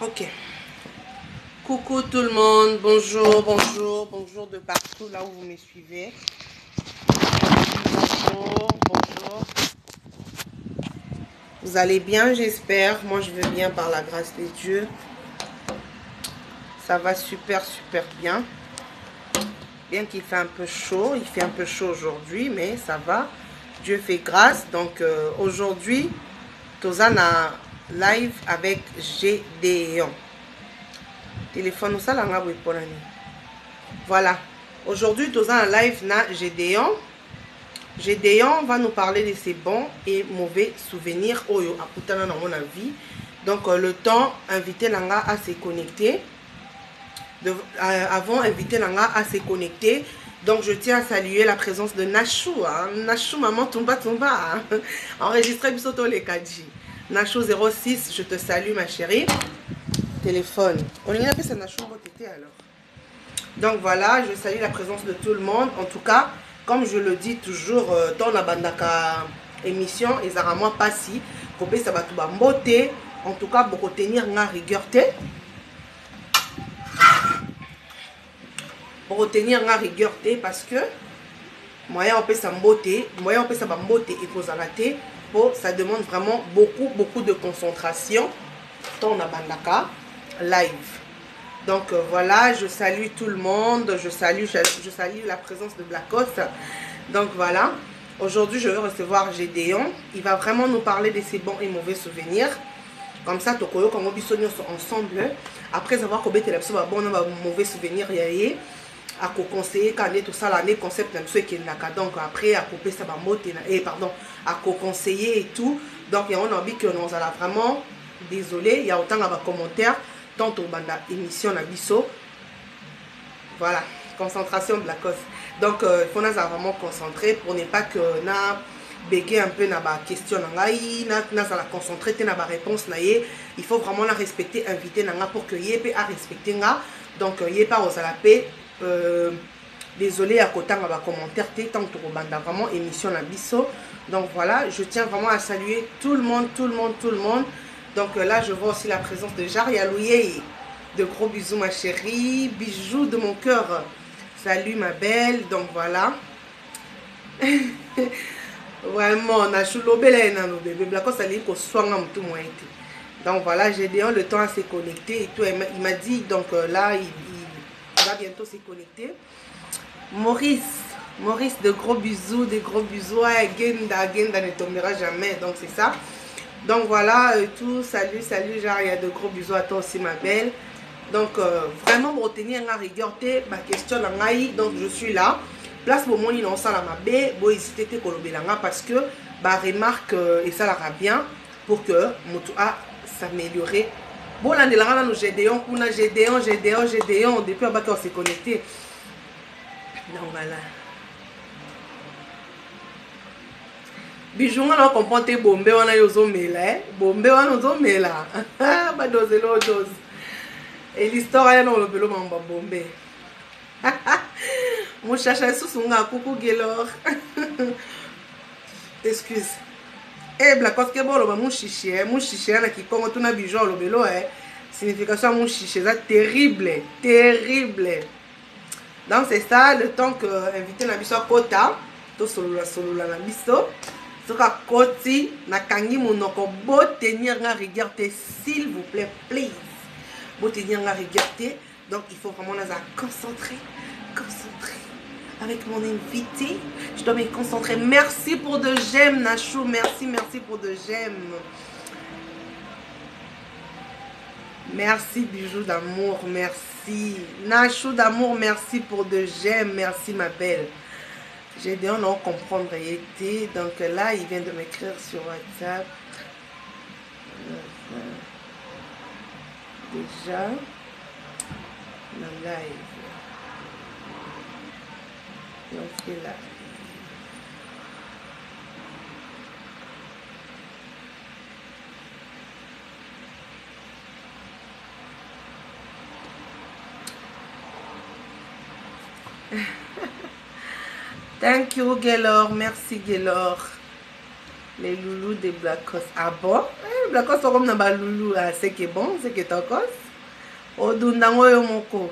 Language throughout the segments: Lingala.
Ok. Coucou tout le monde. Bonjour, bonjour, bonjour de partout là où vous me suivez. Bonjour, bonjour. Vous allez bien, j'espère. Moi, je vais bien par la grâce de Dieu. Ça va super, super bien. Bien qu'il fait un peu chaud. Il fait un peu chaud aujourd'hui, mais ça va. Dieu fait grâce. Donc, aujourd'hui, Tozana live avec Gédéon. Téléphone, ça l'a ngabou eponani. Voilà. Aujourd'hui, Tozana live na Gédéon. Gédéon va nous parler de ses bons et mauvais souvenirs Oyo Aputana dans mon avis. Donc le temps, inviter Langa à se connecter. Avant, inviter Langa à se connecter. Donc je tiens à saluer la présence de Nachou. Hein. Nachou, maman, Tumba Tumba. Hein. Enregistré Bisoto les Kadji. Nachou 06, je te salue ma chérie. Téléphone. On y a fait ça Nachou alors. Donc voilà, je salue la présence de tout le monde. En tout cas, comme je le dis toujours, dans la bandaka émission, et à moi pas si, kopé ça va tout beauté. En tout cas, pour tenir nga rigueur pour retenir nga rigueur parce que moyen on peut ça beauté, moyen on peut ça beauté et cause à la thé. Pour ça demande vraiment beaucoup de concentration dans la bandaka live. Donc voilà, je salue tout le monde, je salue la présence de Blackos. Donc voilà, aujourd'hui je vais recevoir Gédéon. Il va vraiment nous parler de ses bons et mauvais souvenirs. Comme ça, Tokoyo, comme on sont ensemble. Après avoir combien de bon mauvais souvenirs, il y a conseiller quand tout ça l'année concept donc après à couper ça va monter et pardon à conseiller et tout. Donc il y a on a envie que nous allons vraiment désolé, il y a autant de commentaires. Tant au banda émission na biso. Voilà, concentration de la cause. Donc il faut nous vraiment concentrer pour ne pas que na béguer un peu na ba question na la concentrer na ba réponse na ye. Il faut vraiment la respecter inviter na pour que yé à respecter nga. Donc yé pas aux alapé désolé à côté na ba commentaire tant au banda vraiment émission na biso. Donc voilà, je tiens vraiment à saluer tout le monde. Donc là, je vois aussi la présence de Jaria Louye. De gros bisous, ma chérie. Bijoux de mon cœur. Salut, ma belle. Donc voilà. Vraiment, on a chou l'obélé dans nos bébés. Donc voilà, j'ai dit le temps à se connecter et tout. Il m'a dit, donc là, il va bientôt se connecter. Maurice, de gros bisous. Agenda ne tombera jamais. Donc c'est ça. Donc voilà, tout, salut, Jaria, de gros bisous à toi aussi ma belle. Donc vraiment pour retenir la rigueur, ma question donc je suis là. Place pour mon innocent à ma belle, bon hésiter parce que bah remarque et ça la bien pour que moto a s'améliorer. Bon là nous Gédéon, depuis on s'est connecté. Donc voilà. Bijou on comprend tes bombes on a yozo mela bombe on ozo mela ba dose lo dose et l'histoire est dans le pelo mamba bombe mon chacha susunga coucou Gelor excuse eh Blackos ke bolo ba mon chichi na kikongo tuna bijou lo belo signification mon chichi ça terrible donc c'est ça le temps que inviter na biso kota to solo na biso. Soka koti na kangi monoko bo tenir nga rigueur s'il vous plaît please bo tenir nga rigueur donc il faut vraiment nous concentrer avec mon invité. Je dois me concentrer. Merci pour de j'aime Nachou, merci pour de j'aime. Merci bijoux d'amour, merci Nachou d'amour, merci pour de j'aime, merci ma belle. J'ai dit on va comprendre été. Donc là il vient de m'écrire sur WhatsApp déjà le live donc c'est là Thank you Gelor, merci Gelor. Les loulous des Blackos. Ah bon? Blackos sont comme dans loulou. Ah, c'est qui est bon, c'est qui est en cause. Odundango yo moko.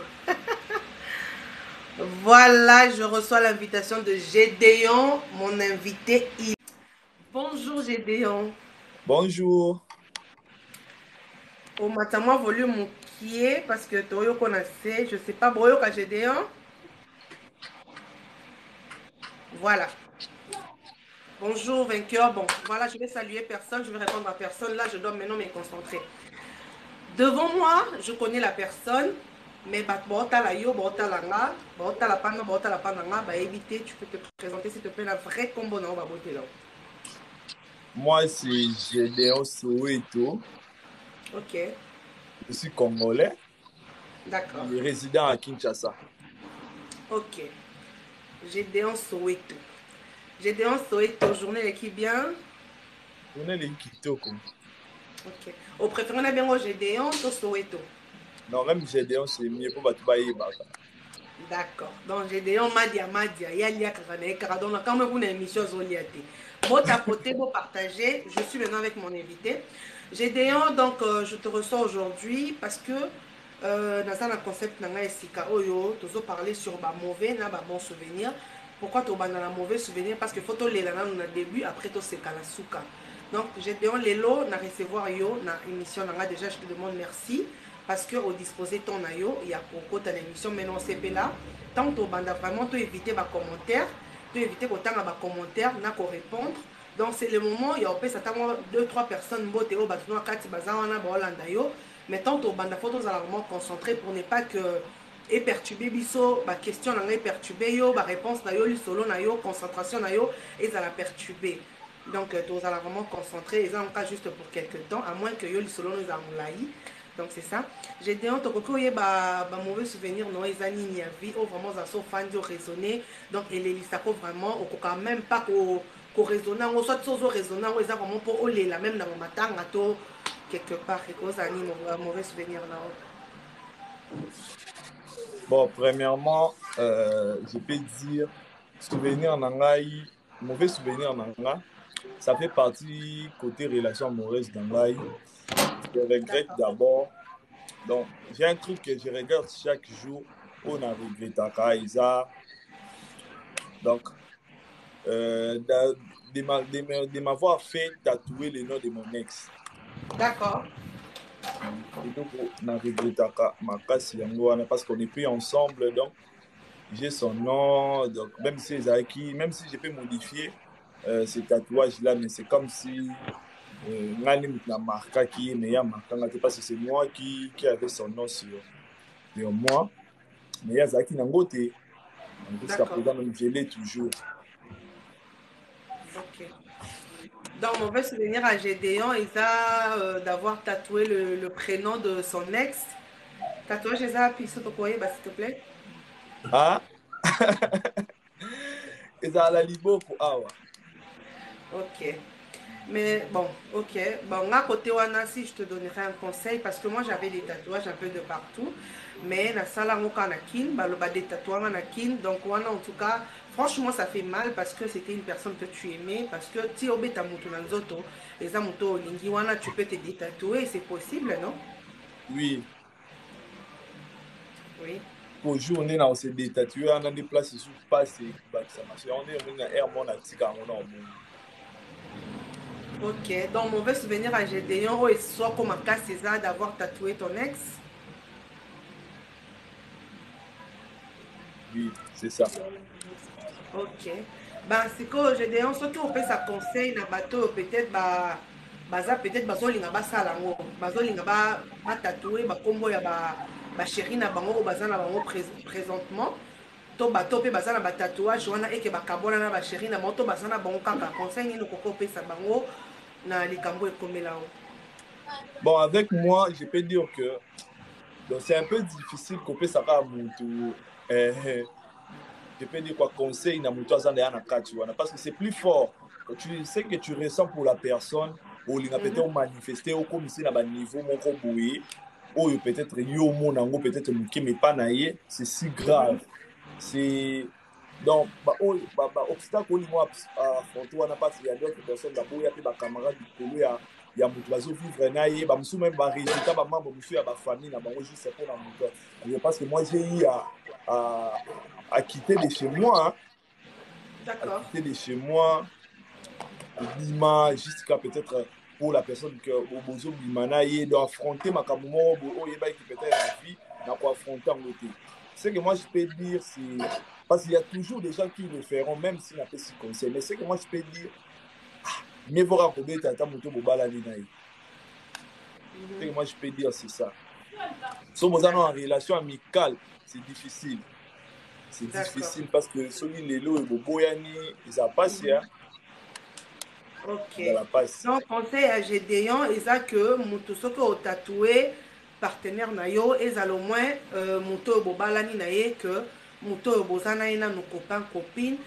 Voilà, je reçois l'invitation de Gédéon, mon invité. Bonjour Gédéon. Bonjour. Au matin, moi, volume mon pied parce que Toyo connaissait, je sais pas, Boyo ka Gédéon. Voilà. Bonjour vainqueur. Bon, voilà, je vais saluer personne, je vais répondre à personne. Là, je dois maintenant me concentrer. Devant moi, je connais la personne, mais bota la yo, bota la nga, bota la panga, bah éviter, tu peux te présenter s'il te plaît la vraie combo na ba boté là. Moi, c'est Gédéon Soweto. Ok, Je suis congolais d'accord. et résident à Kinshasa. Ok. Gédéon Soweto. Gédéon Soweto, journée l'équipe bien. On est les Kitoko. Ok. Au préféré, on a bien au Gédéon, to Soweto. Non, même Gédéon, c'est mieux pour Batubaye Baka. D'accord. Donc, Gédéon Madia, Yalia Karane, Karadon, quand même une émission Zoliate. Beau tapoter, beau partager. Je suis maintenant avec mon invité. Gédéon, donc, je te reçois aujourd'hui parce que dans un concept, Nanga Esika Oyo, tu as parlé sur ma mauvais, na ba bon souvenir. Pourquoi tu as un mauvais souvenir? Parce que photo les lana au début, après tu sais la souka. Donc, Gédéon Lelo, na recevoir yo, na émission, nanga déjà, je te demande merci. Parce que au disposé ton ayo il y a pour ta émission maintenant c'est là tant au banda vraiment tu éviter bas commentaires tu éviter autant à bas commentaires n'a qu'à répondre donc c'est le moment il y a peut ça deux trois personnes boté au bâtiment kati bazana ba Hollanda yo mais tant au banda photos à vraiment concentré pour ne pas que et perturber biso ba question na perturber yo ba réponse na yo li solo na yo concentration na yo et ça la perturber donc tu vas vraiment concentrer et ça en cas juste pour quelques temps à moins que yo li solo nous amulaï. Donc c'est ça. J'ai dit, on te recolle ba mauvais souvenir non ils ani ni vie au vraiment ça so fan de raisonner donc et les ça vraiment au quand même pas ko raisonner on soit so raisonner on ça vraiment pour aller la même dans mon matin to quelque part et cause ani mauvais souvenir là. Bon, premièrement, je peux dire, souvenir Nangaï, mauvais souvenir Nanga, ça fait partie côté relation amoureuse d'Angaï. Je regrette d'abord. Donc, j'ai un truc que je regarde chaque jour. On a regretté à Isa. Donc, de m'avoir fait tatouer le nom de mon ex. D'accord. Et donc, on a regretté Makasi Yangoana parce qu'on n'est plus ensemble. Donc, j'ai son nom. Donc, même si même si je peux modifier ce tatouage-là, mais c'est comme si la marque qui est meilleure marque. Parce que c'est moi qui avait son nom sur moi. Mais il y a Zaki Nangote. Jusqu'à D'accord. présent, je l'ai toujours. Ok. Dans mon mauvais souvenir à Gédéon, il a d'avoir tatoué le prénom de son ex. Tatouage, les a puis s'il te plaît. Ah, et ça a la liboko. Ah, ouais. Ok. Mais bon, ok. Bon, à côté, Wana, si je te donnerais un conseil, parce que moi j'avais des tatouages un peu de partout, mais la salle en Kin, bah, le bas des tatouages en Kin, donc Wana, en tout cas, franchement, ça fait mal parce que c'était une personne que tu aimais, parce que si au beta mutu nanzoto, les amuto lingi Wana, tu peux te détatouer, c'est possible, non? Oui. Oui. Pour journée, on s'est détatoué, on a des places sous passe et ça marche. On est venu à Air Mon Atika, on a au monde. Ok. Donc, mauvais souvenir à Gédéon, et soit comme un cas César d'avoir tatoué ton ex. Oui, c'est ça. Ok. Ben, c'est que j'ai des gens qui ont fait ça conseil na bateau peut-être baza peut-être bazolinga basala ngo bazolinga ba tatouer ba kombo ya ba chéri na bango o baza na bango présentement to bato pe baza na ba tatouage wana eke bakabona na ba chéri na bango to baza na bango kaka conseil nini koko pesa bango na likambo ekomela o. Bon, avec moi, je peux dire que c'est un peu difficile qu'on peut savoir mon je peux dire quoi, conseil na mutu azanda na kati wana parce que c'est plus fort. Quand tu sais que tu ressens pour la personne, ou linga peut-être manifester au comme ici na ba niveau moko boye, ou peut-être yo monango peut-être muke mais pas naie, c'est si grave. C'est Donc, obstacle olingo affronter wana parce qu'il y a d'autres personnes d'abord ya pe ba camarades likolo ya moto bazovivre na ye bamosusu même barésultat bamembre mosusu ya bafamille na bango juste mpona moto parce que moi j'ai eu à quitter de chez moi hein, à D'accord. quitter de chez moi obima jusqu'à peut-être pour la personne que bozobima na ye donc affronter makambo moko oyebaki peut-être na vie na koaffronter yango te. Ce que moi je peux dire c'est parce qu'il y a toujours des gens qui le feront même s'ils n'ont pas si conseil mais ce que moi je peux dire mieux vaut raconter tata moto bobalani na ye. Ce que moi je peux dire c'est ça. Si vous êtes en relation amicale c'est difficile. C'est difficile parce que soki lelo eboboyani eza pasi ya Ok. ezala pasi. Donc, conseil à Gédéon, eza que mutu soki otatoué partenaire na yo, ezala au moins mutu bobalani na ye que mutu bozana ye nanu copain copine.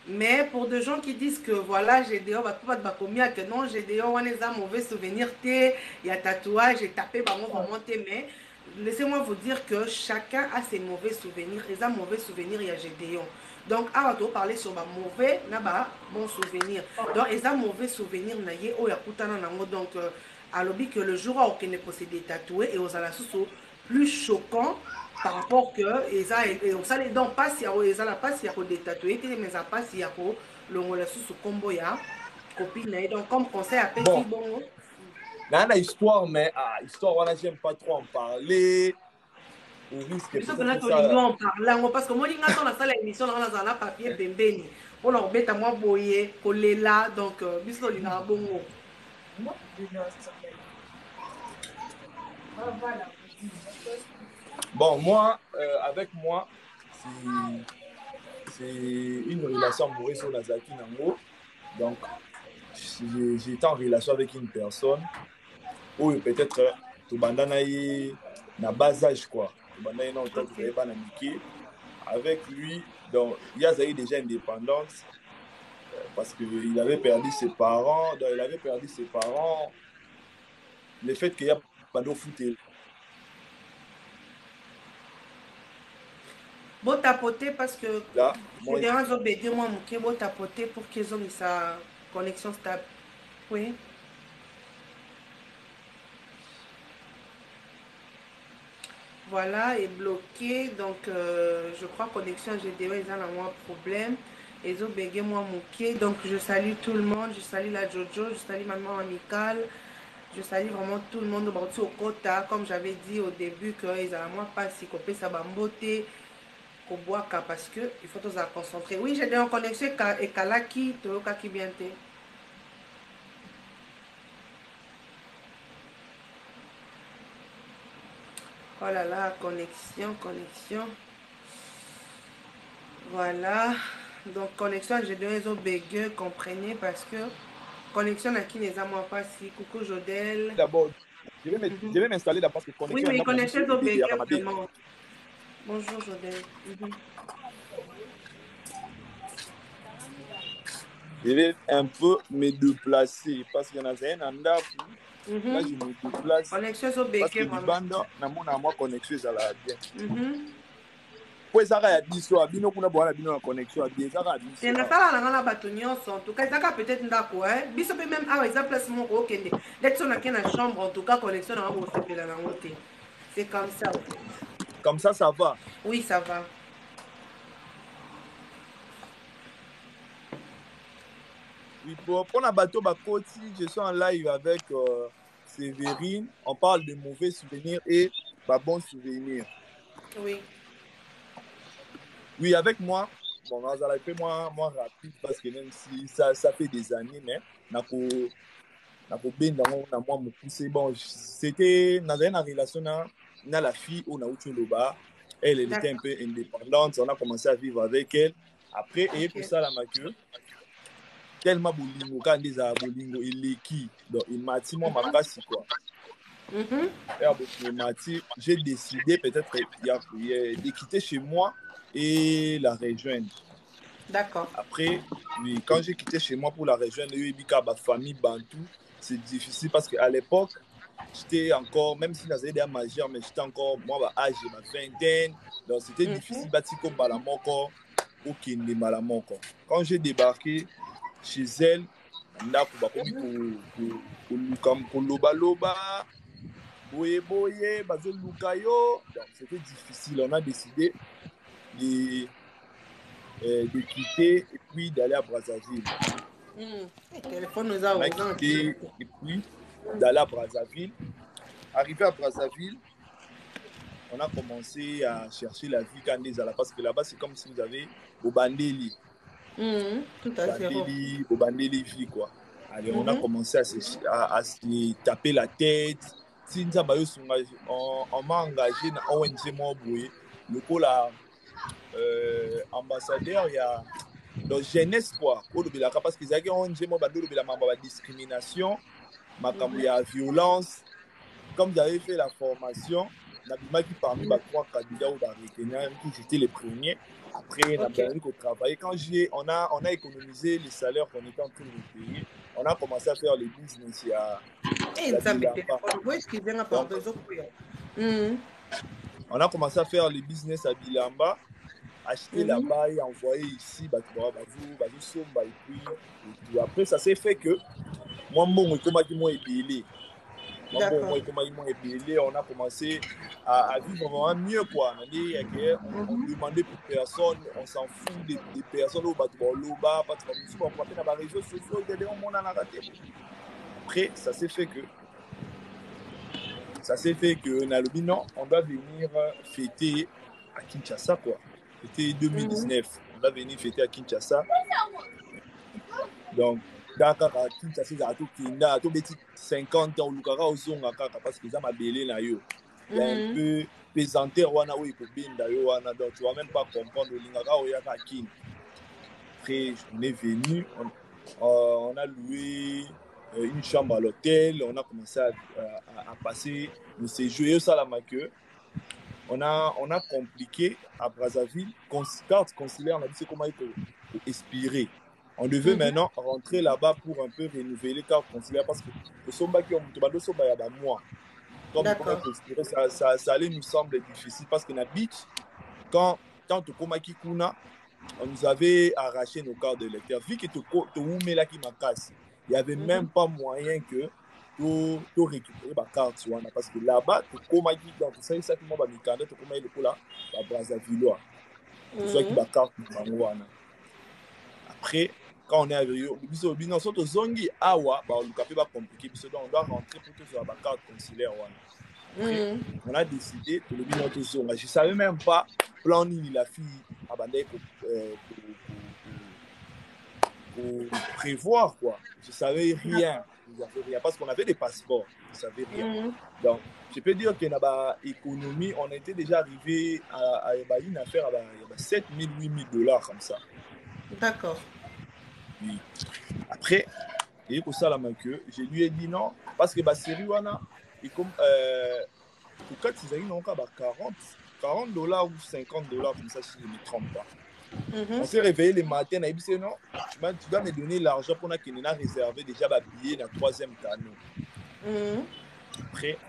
Mais pour des gens qui disent que voilà, Gédéon, va combien que non, Gédéon, on est un mauvais souvenir, il y a tatouage, j'ai tapé, vraiment, mais laissez-moi vous dire que chacun a ses mauvais souvenirs. Et un mauvais souvenir, il y a Gédéon. Donc, avant de parler sur ma mauvais, n'a bon souvenir. Donc, et un mauvais souvenir, n'a y oh, donc, à l'objet que le jour où on est possédé tatoué et aux alassous plus choquant par rapport que et on sale donc pas si ils la pas si des tatoués mais ça pas si le ngolo sous combo ya copine donc comme conseil à petit bon na histoire mais histoire wana j'aime pas trop en parler au risque biso peut-être pena que to lingi ça en parlant parce que moi linga to na sala émission na na papier pembeni pour leur beta moi boyer kolela donc biso linga bongo bon moi avec moi c'est une relation amoureuse sur Nazaki Nango donc j'étais en relation avec une personne où peut-être tobandana ye na bas âge quoi tobandana ye na autant que bana miki avec lui donc il y a déjà indépendance parce qu'il avait perdu ses parents donc il avait perdu ses parents le fait qu'il y a pas de foot bon tapoter parce que là c'est moi des gens obédir moi mon bon tapoter pour qu'ils ont sa connexion stable oui. Voilà, est bloqué. Donc, je crois connexion GDO, ils ont un moins problème. Ils ont bégué moi mouqué. Donc, je salue tout le monde. Je salue la Jojo. Je salue maman amicale. Je salue vraiment tout le monde. Au Kota, comme j'avais dit au début, qu'ils ont moins pas si copé ça va beauté. Parce que il faut tous se concentrer. Oui, j'ai en connexion et Kalaki, Toyoka qui bien te. Oh là là, connexion, connexion. Voilà. Donc, connexion, j'ai donné aux bégueux, comprenez, parce que connexion à qui les a moi pas si. Coucou Jodel. d'abord je vais m'installer d'abord parce que Oui, connexion oui, na connexion biso aux et bégueux, à ma bien. vraiment. Bonjour Jodel. Je vais un peu me déplacer parce qu'il y en a un en Ndafu. Là, je me déplace Connexion aux parce que bégueux, du vraiment. bando, na mon amour connexion ça la bien. Mhm. Po ezaka ya biso abino kuna bwana bino na connexion abi ezaka ya biso. C'est na sala na ngana bato nyonso en tout cas ezaka peut-être ndako hein biso pe même awa eza place moko okende d'être son na ke na chambre en tout cas connexion na ngako sepela na ngote c'est comme ça en fait. Comme ça va. Oui ça va. Oui, pour la bateau Bakoti, je suis en live avec Séverine. On parle de mauvais souvenirs et pas bons souvenirs. Oui. Oui, avec moi, bon, on a fait moi rapide parce que même si ça fait des années, mais bon, c'était dans une relation na la fille où on a eu le bas. Elle était un peu indépendante. On a commencé à vivre avec elle. Après, et pour ça, la queue tellement bolingo quand des bolingo eleki donc il m'a dit moi makasi quoi. Et Mati, j'ai décidé peut-être de quitter chez moi et la rejoindre. D'accord. Après, oui, quand j'ai quitté chez moi pour la rejoindre, ma famille Bantou, c'est difficile parce qu'à l'époque, j'étais encore, même si j'avais des mais j'étais encore, moi, à âge de ma vingtaine. Donc, c'était difficile, comme Balamoko, okende mbala moko. Quand j'ai débarqué chez elle, ndako bakomi koloba boye bazoluka yo. Donc c'était difficile. On a décidé de quitter et puis d'aller à Brazzaville. Téléphone nous On a quitté et puis d'aller à Brazzaville. Arrivé à Brazzaville, on a commencé à chercher la vie Kandezala parce que là-bas, c'est comme si vous avez Bobandeli. Tout à fait. Bobandeli vie, quoi. Allez, on a commencé à se taper la tête. On m'a engagé dans ONG Moboué. Le coup là, ambassadeur, il y a donc jeunesse quoi. Parce que les ONG Moboué, il y a discrimination, il y a violence. Comme vous avez fait la formation, qui parmi les 3 candidats ou qui étaient les premiers. Après, on a travaillé. Quand on a économisé les salaires qu'on était en train de payer, on a commencé à faire les business. On a commencé à faire les business à Bilamba, acheter là-bas et envoyer ici. Et puis après, ça s'est fait que moi, on a commencé à vivre vraiment mieux quoi. On demandait pour personne, on s'en fout des personnes au Loba, réseaux sociaux, après ça s'est fait que Nalobi non, on doit venir fêter à Kinshasa quoi. C'était 2019, on doit venir fêter à Kinshasa. Donc Dakar à Kinshasa, il y a tout 50 ans, parce que ça m'a belé là. Il y a un peu pesanteur, donc tu ne vas même pas comprendre. Après, on est venu, on a loué une chambre à l'hôtel, on a commencé à passer le séjour. On a compliqué à Brazzaville, carte consulaire, on a dit c'est comment il faut expirer. On devait maintenant rentrer là-bas pour un peu renouveler carte consulaire parce que le somba qui ont mois. Comme ça allait nous sembler difficile parce que na beach, quand tu komaki kuna, on nous avait arraché nos cartes de lecteur. Vu que tu là qui m'a cassé, il n'y avait même pas moyen que tu récupérer ma carte parce que là-bas, tu komaki dans tout ça, il s'agit de mi tu komaki le là, à Brazzaville. Tu sais qui ma carte après. Quand on est arrivé, on doit rentrer pour que ce soit ma carte consulaire. Après, on a décidé que le bilan de zone. Je ne savais même pas plan ni la fille pour prévoir quoi. Je ne savais rien. Parce qu'on avait des passeports. Je ne savais rien. Donc, je peux dire que dans l'économie, on était déjà arrivé à une affaire à 7 000, 8 000 dollars comme ça. D'accord. Oui. Après, et pour ça, je lui ai dit non, parce que série et comme pour 4 ils ont 40 dollars ou 50 dollars comme ça, si je ne me trompe pas. On s'est réveillé le matin, on a dit non, tu dois me donner l'argent pour qu'on a réservé déjà ma billet dans le 3e canot. Après,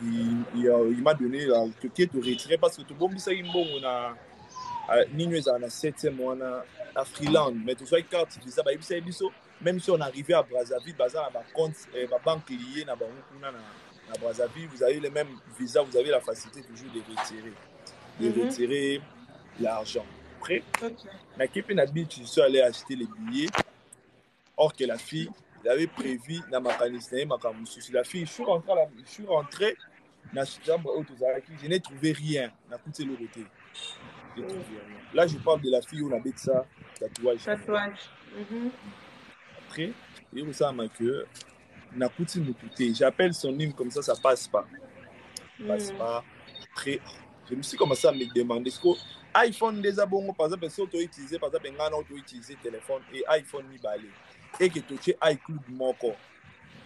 il m'a donné le ticket de retrait parce que tout le monde dit on a Nino dans la 7e on a Freeland, mais tout ça carte visa même si on arrivait à Brazzaville, ma banque liée na Brazzaville, vous avez le même visa, vous avez la facilité toujours de retirer l'argent. Après, l'équipe n'a dit je suis allé acheter les billets. Or que la fille, avait prévu dans ma la fille, je suis rentré dans la chambre je n'ai trouvé rien. Là, je parle de la fille où on avait ça, tatouage. Après, il y a ça que j'appelle son nom comme ça passe pas. Après, je me suis commencé à me demander ce que iPhone déjà bon, par exemple, si on utilise par exemple on utilise téléphone et iPhone ni balé et que tu as iCloud moko.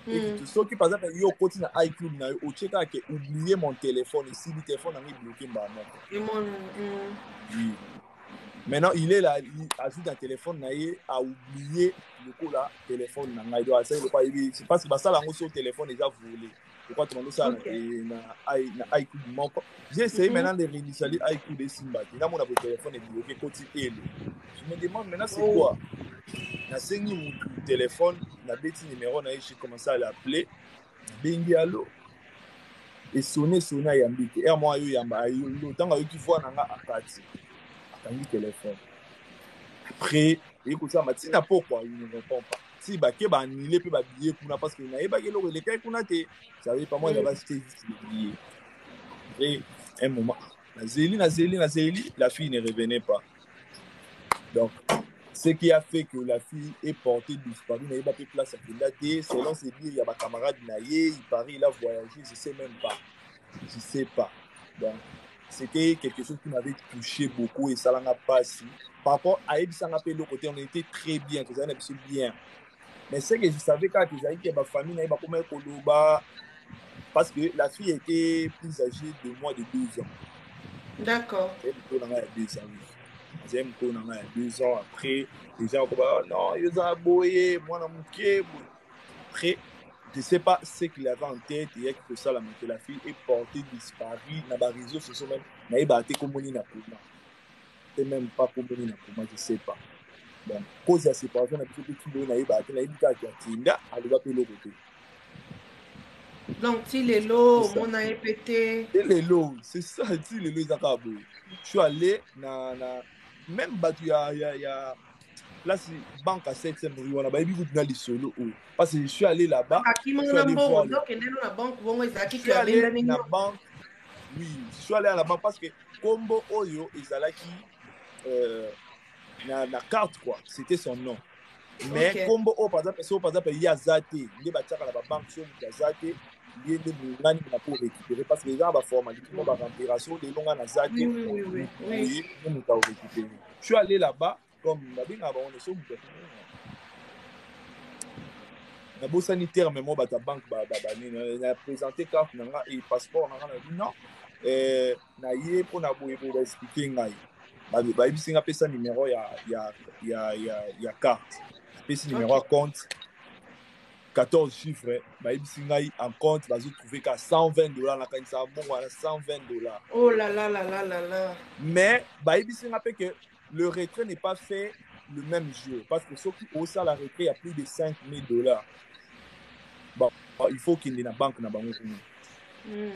Et que ceux qui par exemple yo continue à iCloud na au check que oublier mon téléphone ici le téléphone a mis bloqué bah non. Oui. Maintenant, il est là, il ajoute un téléphone, il a oublié le coup là, téléphone. C'est parce que ça, là, on sur le téléphone déjà volé. Pourquoi tu m'as dit ça? Ok. J'ai essayé maintenant de réinitialiser iCloud et Simba. Là, mon téléphone est bloqué côté Hello. Je me demande maintenant, c'est quoi? Na sengi mon téléphone, na bêti numéro, j'ai commencé à l'appeler. Bengi allo. Et sonner, à Yambiki. Et moi, Yamba, tant que tu vois, on a Akati. Akangi téléphone. Après, écoute ça, Matina, pourquoi il ne répond pas? Si Baké va annuler, puis va billet, parce qu'il n'a pas le cas qu'on a été. Ça veut dire pas moi, il va acheter juste le billet. Après, un moment, la Zélie, la fille ne revenait pas. Donc, ce qui a fait que la fille est portée disparue, il n'y a pas de place à Kendate. Selon ses dires, il y a ma camarade Naye, il paraît, il a voyagé, je ne sais même pas. Je ne sais pas. Donc, c'était quelque chose qui m'avait touché beaucoup et ça n'a pas si. Par rapport à Ebisanga Pe, le côté, on était très bien, que ça n'était bien. Mais ce que je savais quand ils avaient ma famille, n'avait pas comment Koloba, parce que la fille était plus âgée de moi de 2 ans. D'accord. Elle était dans la 2 ans. J'aime qu'on en a 2 ans après. Les gens ont dit, non, ils ont aboyé, moi, dans mon pied. Après, je ne sais pas ce qu'il avait en tête. Il y a quelque chose que la fille est portée disparue dans les réseaux sociaux même. Mais il a été communiqué dans le coma. C'est même pas communiqué dans le coma, je ne sais pas. Donc, cause de la séparation, il y a quelque chose qui a été fait. Donc, si les lots, mon a répété. Et les lots, c'est ça, si les lots, ils ont été. Je suis allé dans. Même il y a. Là, c'est banque à 7e rue. On a dit solo. Parce que je suis allé là-bas. Je suis allé voir. Donc, la banque, je suis allé à la banque. Oui, je suis allé à la banque parce que Combo Oyo Ezalaki na carte, quoi. C'était son nom. Mais Combo O, par exemple, il y a Zate. Il y a la banque sur Zate. Il y a des gens pour récupérer parce que les gens ont formalité, ils ont remplir les longs à Zate. Oui. Je suis allé là-bas comme on est sur na beau sanitaire mais moi bata banque na présenté carte et passeport non na ye pour na boye pour expliquer ngai ba bisinga pesa numéro ya carte pesa numéro à compte 14 chiffres ba bisinga en compte bazo trouver qu'à $120 na kanisa bon wala $120. Oh là là là là là là. Mais ba bisinga pe que le retrait n'est pas fait le même jour parce que ceux qui ont ça la retrait il y a plus de $5,000. Bon, il faut qu'il y ait une banque na bango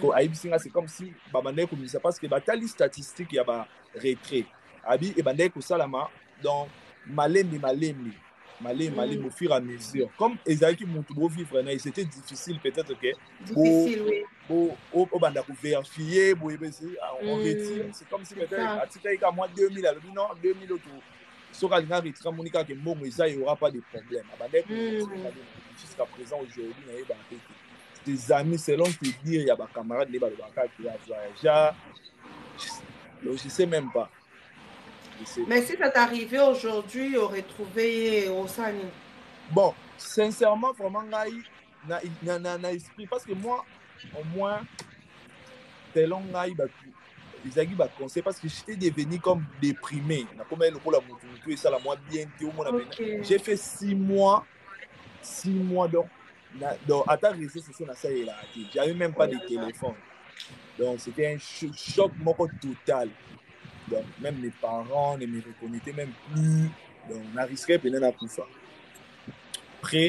ko ayibisinga c'est comme si babandai ko misa parce que batali statistique ya ba retrait abi e bandai ko salama donc malembe au fur et à mesure comme ezaki mutu bo vivre na c'était difficile peut-être que difficile au banda ko vérifier bo on retire c'est comme si peut-être atika ika moi 2000 alors non 2000 auto so ka linga retira monika ke mbongo eza il y aura pas de problème bandai ko jusqu'à présent aujourd'hui na yeba tes amis selon te dire il y a des camarades qui ont voyagé. Je ne sais même pas. Mais si ça t'arrivait aujourd'hui, au retrouver au Sani. Bon, sincèrement, vraiment, na esprit. Parce que moi, au moins, selon ils ont conseil parce que j'étais devenu comme déprimé. J'ai fait 6 mois. 6 mois donc à ta réseau social, j'avais même pas de téléphone. Donc, c'était un choc total. Donc, même mes parents ne me reconnaissaient même plus. Donc, on a risqué de ne pas. Après,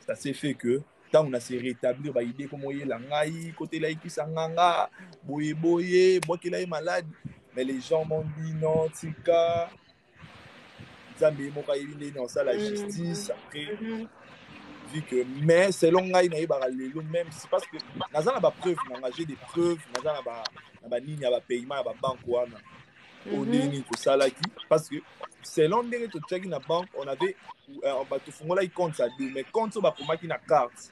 ça s'est fait que, quand on a se rétablir, bah, idée comme il y a l'angaï, côté là, qui s'anganga, boye, moi qui est malade. Mais les gens m'ont dit non, tika. Zambé, moi, dans ça, la justice. Après, vu que, mais selon moi, même, c'est parce que, dans la preuve, j'ai des preuves, dans la ligne, il y a paiement, il y a banque, parce que selon les tu check na banque on avait tu fongola i compte ça deux mais compte so ba komaki na carte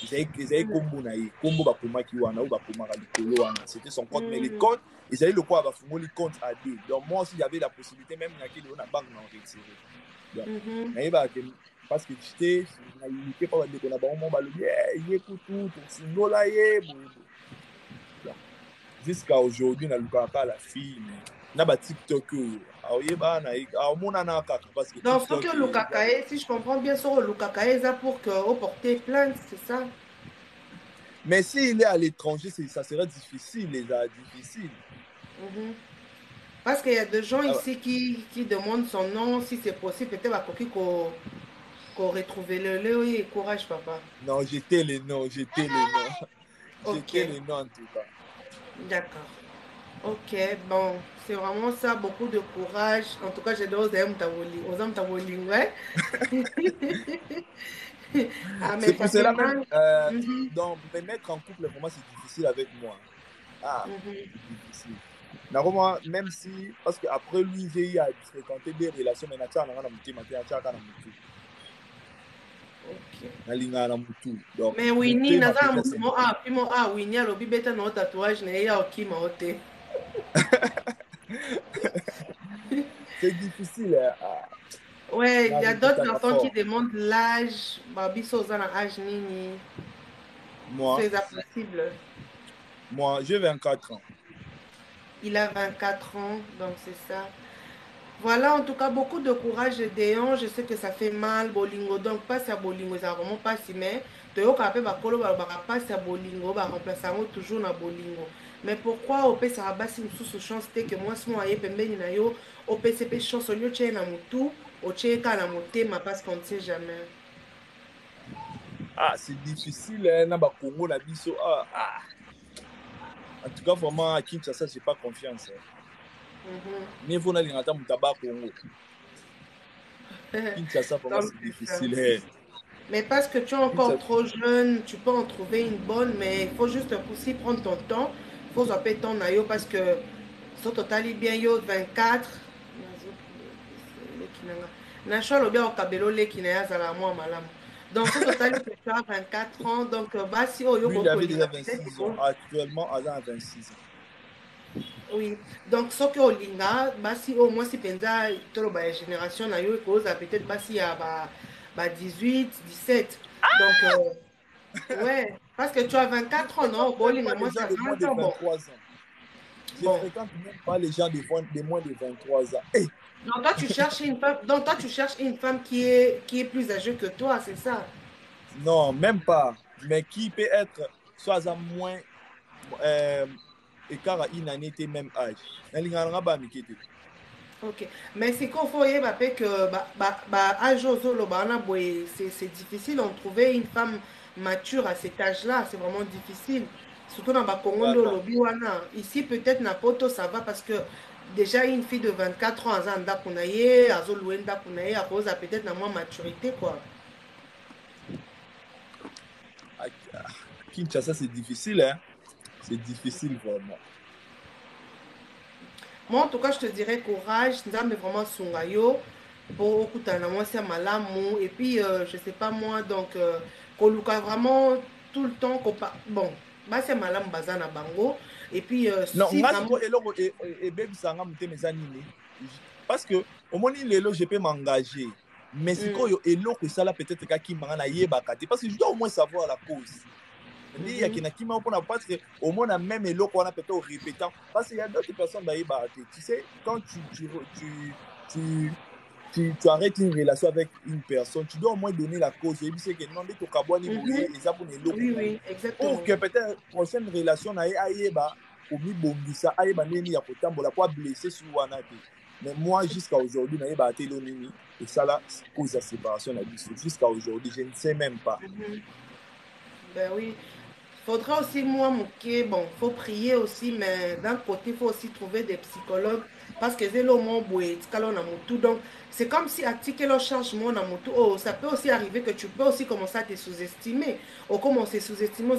ils avaient combo na ye combo ba komaki wana ou ba komaka likolo wana c'était son compte mais les comptes ils avaient le quoi ba fongola compte à deux donc moi aussi j'avais la possibilité même na qui na banque na retirer donc mais ba parce que j'étais na limité pas de na ba ba le ye kutu to singola ye jusqu'à aujourd'hui na lukaka la fille mais na ba TikTok aoyeba na aomona na kaka parce que Donc, ce TikTok que le cacaï, si je comprends bien, sur le cacaï, c'est pour que vous portez plainte, c'est ça? mais s'il est à l'étranger ça serait difficile les gars difficile. Mhm. Parce qu'il y a des gens Ah, ici qui demandent son nom, si c'est possible, peut-être à qu'on retrouve le oui, courage, papa. non j'étais les noms j'étais les noms Ok, j'étais les noms en tout cas. d'accord. Ok, bon, c'est vraiment ça, beaucoup de courage. En tout cas, j'ai deux aux hommes ouais. Ah, mais C'est ça pour fait cela même, mal. Mhm, donc, me mettre en couple, vraiment, c'est difficile avec moi. Ah, mhm. c'est difficile. Normalement, même si, parce qu'après lui, j'ai eu à fréquenter des relations, mais natia na mutu, natia na mutu, Ok. na linga na mutu. Donc, Mais Winnie, mutu, ma naza peut-être, mutu mo ah, puis mo ah Winnie alobi beta no tatouage na ye ya okima ote. c'est difficile. Ah, Ouais, il na y a d'autres regretaka garçons qui fort. demandent l'âge. Babiso oza na âge nini. Moi, C'est impossible. j'ai 24 ans. Il a 24 ans, donc c'est ça. Voilà, en tout cas, beaucoup de courage et Déon. Je sais que ça fait mal, bolingo. Donc, pas à bolingo, ça vraiment pas si, mais toyoka pe bakolo pas à bolingo, ba remplacer toujours na bolingo. Mais pourquoi au ça a basi sous chance que moi si moi pembeni na yo, au PCP chance au lieu de na mutu, au tcheka na motema parce qu'on ne sait jamais. Ah, c'est difficile, hein, na ba Congo, na biso. En tout cas, vraiment, à Kinshasa, j'ai pas confiance. Hein. Mais vous n'allez pas au Congo. Kinshasa, pour moi, Donc, c'est c'est ça. difficile. Hey. Mais parce que tu es encore Kinshasa, trop jeune, tu peux en trouver une bonne, mais il faut juste aussi prendre ton temps. Il faut zapper ton aïe parce que so total bien yo 24. Nashua bien au kabelo le qui n'a pas moi malam. Donc so total tu as 24 ans, donc bah si oh yo lui, il avait kolinga déjà peut-être 26 ans. bon. Actuellement, Azan a 26 ans. Oui. Donc ce que olinga bah si au moins si penza tolo ba génération na yo cause peut-être bah si ya ba 18, 17. Donc ouais, parce que tu as Je 24 ans, fréquente non? même Bowling, pas moi, les c'est gens de moins 20 de ans, bon. 23 ans. Je Bon. fréquente même pas les gens de moins de 23 ans. Hey. Donc, toi, tu cherches une femme, donc, toi, tu cherches une femme qui est plus âgée que toi, c'est ça? Non, même pas. Mais qui peut être soit à moins euh, écart à une année, t'es même âge. Ok. Mais c'est qu'on faut y que, âge aux autres, c'est difficile de trouver une femme mature à cet âge-là, c'est vraiment difficile. Surtout dans le Congo, Non. lobby, wana. Ici, peut-être, Napoto, ça va parce que déjà, une fille de 24 ans, à Ndakunaye, à Zolué Ndakunaye, à cause, peut-être, na moins maturité, quoi. À Kinshasa, c'est difficile, hein. C'est difficile, vraiment. Moi, en tout cas, je te dirais courage. Nzambe vraiment sungayo pour okutana moi c'est malamu et puis je sais pas moi donc koluka vraiment tout le temps bon bah c'est malamu bazana bango et puis Non, si nga vraiment siko eloko ebebisanga motema eza nini parce que omoni lelo je peux m'engager mais mm, sikoyo eloko esala peut-être kakimanga nayebaka te parce que je dois au moins savoir la cause nde yake mhm, na kima mpona parce que omona même eloko wana peut-être au répétant parce qu'il y a d'autres personnes bayebaka te tu sais quand tu tu arrêtes une relation avec une personne, tu dois au moins donner la cause. Et puis c'est que non, de tokabwani boye, mhm. et ça pour les locaux. Oui oui Pour exactement que peut-être prochaine relation na ayeba, omi bongisa, ayeba neni ya kotambola, pas blessé sur wanate. Mais moi, jusqu'à aujourd'hui, na ayeba ate nini, et ça là, cause de séparation na biso. Jusqu'à aujourd'hui, je ne sais même pas. mhm. Ben oui. Faudra aussi, moi, Mouké, bon, faut prier aussi, mais d'un côté, il faut aussi trouver des psychologues parce que c'est le mot boué, tout. Donc, c'est comme si à ticket le changement dans tout. Oh, ça peut aussi arriver que tu peux aussi commencer à te sous-estimer. Ou commencer à sous-estimer,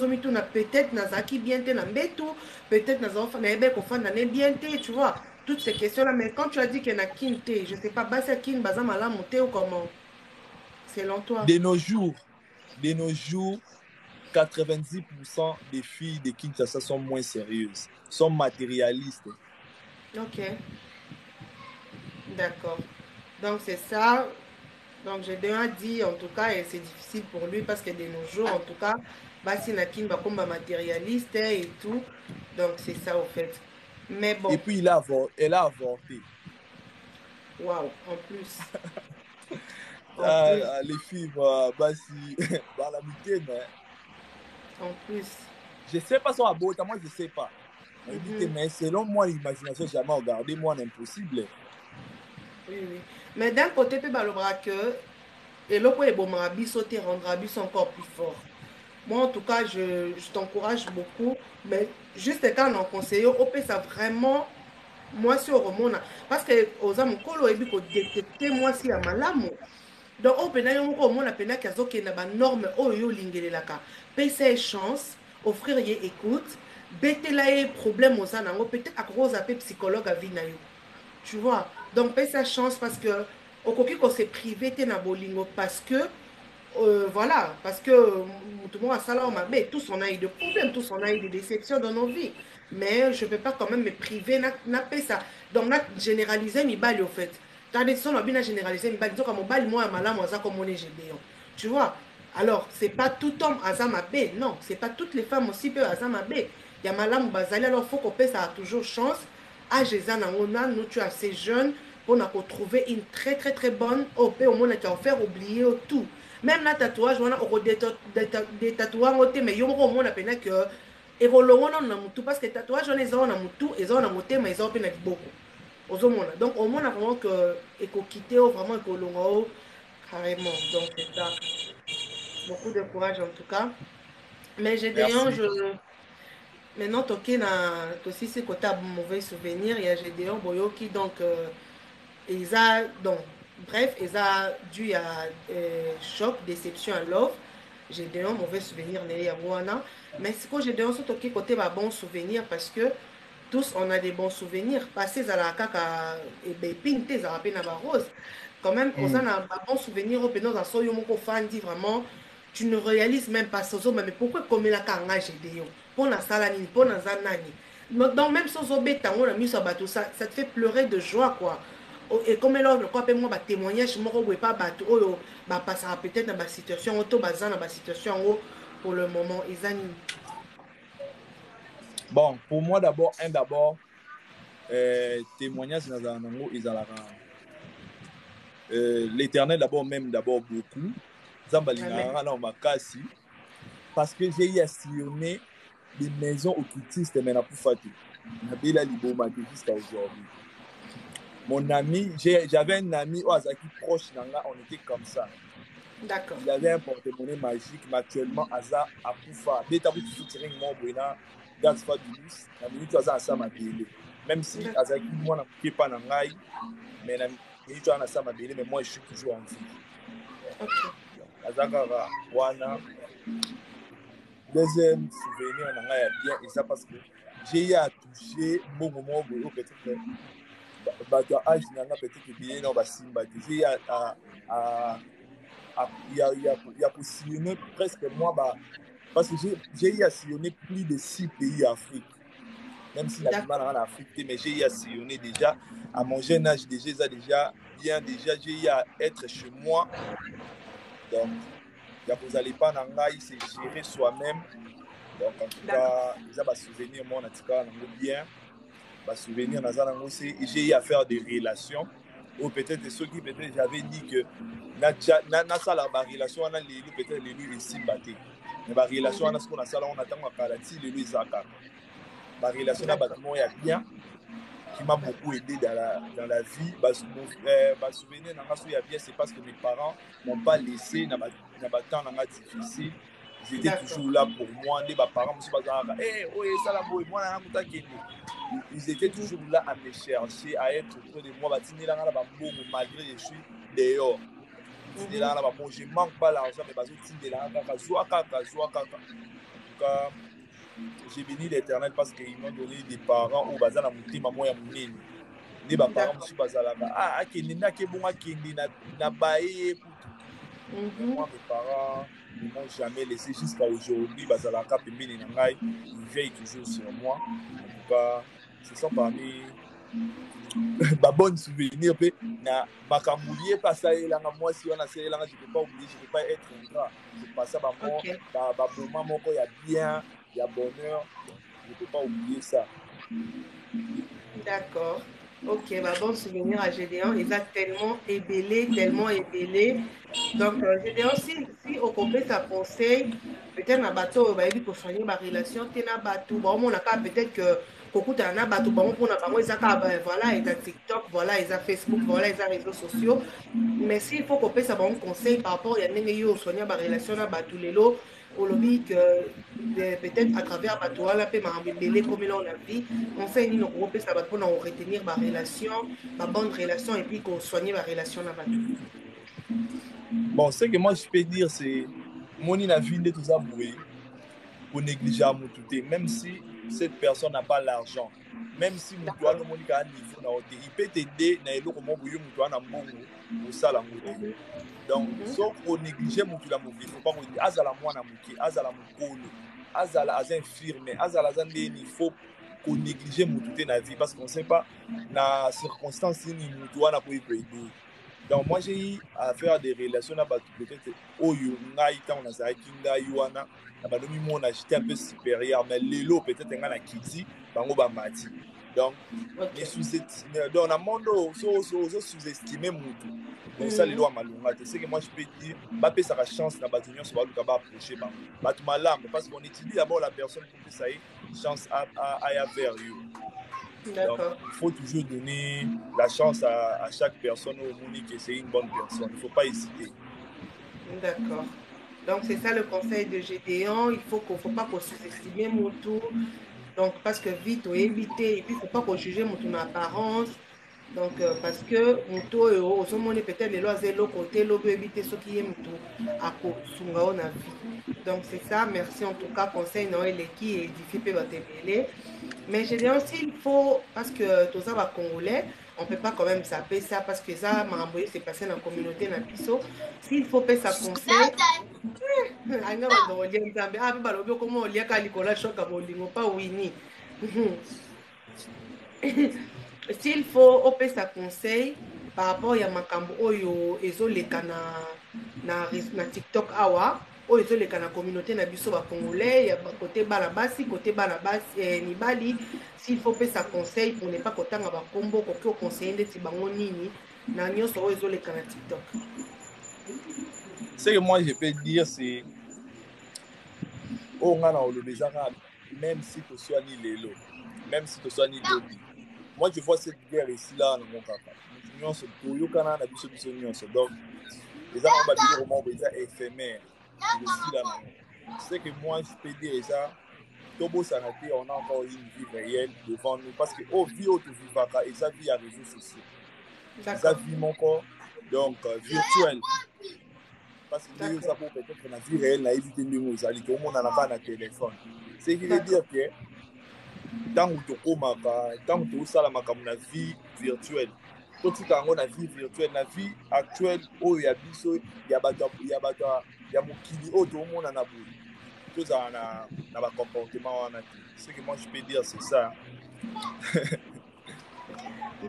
peut-être Nazaki bien te tout, peut-être Nazaki bien te, tu vois. Toutes ces questions-là, mais quand tu as dit qu'il y a Kinte, je sais pas, Bassa Kin, Bazamala, monté ou comment, selon toi. De nos jours, 90% des filles de Kinshasa sont moins sérieuses, sont matérialistes. Ok, d'accord. Donc c'est ça. Donc j'ai déjà dit en tout cas, et c'est difficile pour lui parce que de nos jours, en tout cas, Basi Nakin va comme matérialiste et tout. Donc c'est ça au fait. Mais Et bon, puis elle a avorté. waouh, en plus. En plus, Ah, les filles, bah, si, bah, la mitaine, hein. en plus. Je sais pas son abot, moi je sais pas. Mhm. Mais selon moi, l'imagination, j'ai jamais regardé, moi, l'impossible. Oui, oui. Mais d'un côté, peut balobra que et le quoi est bon, biso te rendra biso encore plus fort. Moi, en tout cas, je t'encourage beaucoup. Mais juste quand on conseille, on peut ça vraiment. Moi, si au remona. Parce que aux hommes, kolo ebi ko détecter moi si à malamu. Donc, on peut n'aller au monde, on a qu'à ce na ba norme oyo lingelelaka. Payer chance, offrir y écoute, bête là problème aux anango, peut-être à cause d'un psychologue à vie na yo. Tu vois, donc paye sa chance parce que au coquille qu'on s'est privé t'es na bolingo parce que voilà, parce que tout le monde a ça là, mais tous on a eu de problèmes, tous on a eu des déceptions dans nos vies. Mais je ne peux pas quand même me priver, n'a pas ça. Donc, n'a généralisé mes balles au fait. T'as des sons, on a bien généralisé mes balles. Donc, mon balle, moi, malade, moi, ça comme on est GD. Tu vois? Alors, c'est pas tout homme à Zamabé, non, c'est pas toutes les femmes aussi peuvent à Zamabé. Il y a malade, bazali, alors il faut qu'on paie ça a toujours chance. À Jézana, nous, tu es assez jeune pour nous retrouver une très très très bonne OP au monde qui a offert oublier tout. Même la tatouage, on a des tatouages, mais il y a au monde que et rolongo na mutu parce que tatouage on les a na mutu et on a moté mais ils ont peine beaucoup ozomona donc au moins vraiment que eko quitter vraiment eko longo carrément donc c'est ça beaucoup de courage en tout cas mais j'ai des Merci. je maintenant toqué na aussi c'est côté mauvais souvenir il y a Gédéon Boyoki donc ils a donc bref ils a dû à choc déception à love j'ai des mauvais souvenirs les Wana mais ce que j'ai des surtout côté bah bon souvenir parce que tous on a des bons souvenirs passés à la caca et ben pinté à peine à rose quand même on a Mm. un bon souvenir au pénal dans son yomoko fan dit vraiment tu ne réalises même pas ce mais pourquoi comme la kanga j'ai des pour la salani pour la zanani donc même sans obéta on a mis sur bateau ça te fait pleurer de joie quoi et comme là le quoi moi témoignage moi ne pas bateau oh bah passera peut-être dans ma situation auto bazan dans ma situation pour le moment ils Bon, pour moi d'abord, témoignage dans un angle, ils ont l'éternel d'abord beaucoup. amen Zambalingara na makasi parce que j'ai eu à sillonner des maisons occultistes mais n'a pas fait. Na bela liboma jusqu'à aujourd'hui. Mon ami, j'avais un ami au Azaki proche d'Anga, on était comme ça. d'accord Il avait un porte-monnaie magique, mais actuellement, Aza a Koufa. Dès que tu tirer une mort, gaz fa bilus, la minute Aza a ça ma belle. Même si d'accord Azaki, moi, n'a pas n'angai, mais la minute Aza a ça ma belle, mais moi, je suis toujours en vie. ok Azaka Wana, deuxième souvenir n'angai bien, et ça parce que j'ai eu à toucher mon moment, peut-être bato ya age nanga peut-être ebele na basimba te j'ai ya kosillonner presque moi parce que j'ai eu à sillonner plus de 6 pays Afrique même si la bima d'accord nanga na Afrique te mais j'ai eu à sillonner déjà à mon jeune âge déjà déjà bien déjà j'ai eu à être chez moi donc ya kozala pas na ngai c'est gérer soi-même donc en tout d'accord cas eza basouvenir moi na tika nango bien souvenir naza nango c'est j'ai eu à faire des relations ou peut-être ceux qui peut-être j'avais dit que nasala barelation wana lelo peut-être lelo esimba te mais barelation wana soki nasala ngo na ntango ya kala ti lelo eza kaka barelation na bato d'accord moko ya bien qui m'a beaucoup aidé dans la vie. Souvenir dans ce bien, c'est parce que mes parents m'ont pas laissé dans ma temps difficile. Ils étaient d'accord toujours là pour moi. Les parents me sont pas hey, oh, ça là, moi, ils étaient toujours là à me chercher, à être auprès de moi. Malgré que je suis dehors. Je manque pas l'argent, mais en tout cas, j'ai béni l'éternel parce qu'ils m'ont donné des parents où bazala mutima moya munene ne baparents d'accord mosusu bazalaka akende nde akebongo akende na baye kutu mais moi mes parents ne m'ont jamais laissé jusqu'à aujourd'hui bazalaka pembeni na ngai ils veillent toujours sur moi en tout cas ce sont parmi babonne souvenir mpe na makambo lie mpe asalelanga mwasi wana asalelanga je peux pas oublier je peux pas être ingrat je passa ok baboma moko ya bien ya bonheur donc je peux pas oublier ça D'accord. Ok, bah bon souvenir à Gédéon. Il a tellement ébellé, tellement ébellé. Donc, Gédéon, si au complet ça conseille, peut-être na bateau, bah, il faut soigner ma relation, t'es na bateau. Bon, on a peut-être que beaucoup t'as na bateau, bon, pour na bango, ils ont voilà, ils ont TikTok, voilà, ils ont Facebook, voilà, ils ont réseaux sociaux. Mais s'il faut qu'on puisse avoir un conseil par rapport à une soigner ma relation na bateau, lelo, au lobby que peut-être à travers bateau, là, peut m'embellir comme il en a vu. Conseil ni nos peut ça va pour nous retenir ma relation, ma bonne relation et puis qu'on soigne ma relation na bateau. Bon, ce que moi je peux dire, c'est mon la vie de tout ça boué pour négliger à Moutouté, même si cette personne n'a pas l'argent, même si Moutouan D'accord. au Monika a un niveau, il peut t'aider dans le comment vous Moutouan a mbongo au sala moté. Mhm. Donc, Mhm. sauf qu'on néglige Moutoula Mouké, il ne faut pas qu'on dise Azala Mouana Mouké, Azala Moukolo, Azala Azan infirme, Azala Azandé, il faut qu'on néglige Moutouté dans la vie parce qu'on ne sait pas la circonstance ni Moutouana pour y aider. Donc, moi, j'ai eu à faire des relations là peut-être au Yungaïta, on a Zaki Ngayuana, on a j'étais un peu supérieur, mais l'élo peut-être un gars qui dit, Bango Bamati. Donc, Ok. dans le monde, on sous-estimé Moutou. Donc, ça, les Mhm. lois malunga. C'est ce que moi, je peux dire. Bappé, ça a chance dans Batunion, sur Balouka, approcher. Batou malam, parce qu'on étudie d'abord la personne pour que ça ait chance à vers you. Donc, D'accord. il faut toujours donner la chance à chaque personne au monde que c'est une bonne personne. Il ne faut pas hésiter. D'accord. Donc, c'est ça le conseil de Gédéon. Faut pas qu'on sous-estime Moutou. Donc, parce que vite, on éviter. Et puis, il ne faut pas qu'on juge Moutou en apparence. Donc, parce que Moutou, au sommet, peut-être les lois de l'autre côté, l'autre éviter ce qui est Moutou à Sunga on a vie. Donc, c'est ça. Merci en tout cas. Conseil Noël qui édifie peut mais je dis aussi, il faut, parce que tout ça va congolais, on ne peut pas quand même zapper ça, parce que ça, Maramboye, c'est passé dans la communauté, dans Piso. S'il faut payer sa conseil, anga bandoro lia nzambe ape balobi okoma oliaka likola shoka bolingo pa wini. S'il faut opesa conseil par rapport ya makambo oyo ezoleka na TikTok awa oyo ezoleka na communauté na biso bacongolais ya côté bana basi côté bana basi mibali s'il faut opesa conseil pour ne pas kotanga bakombo koki oconseille ndeti bango nini na nyonso oyo ezoleka na TikTok. Ce que moi, je peux dire, c'est oh, même si tu sois ni Lélo, même si tu sois ni Dobi. Moi, je vois cette guerre ici, là, dans mon papa. Donc, les gens ont dit que éphémère. C'est que moi, je peux dire ça. Tobo Sanaté, on a encore une vie réelle devant nous. Parce que, oh, vie auto vivaka, et ça vie à réseaux sociaux. Ça vie mon corps, donc virtuel. Parce que nous, ça peut peut-être la vie réelle, la éviter de nous, ça dit que on a pas un téléphone. Ce qui veut dire que tant que tu as la vie virtuelle, tout ce qu'on a la vie virtuelle, la vie actuelle, où il y a biso, il y a mon kili, oh, tout le monde en a besoin. Tout ça, on a un comportement. Ce que moi je peux dire, c'est ça.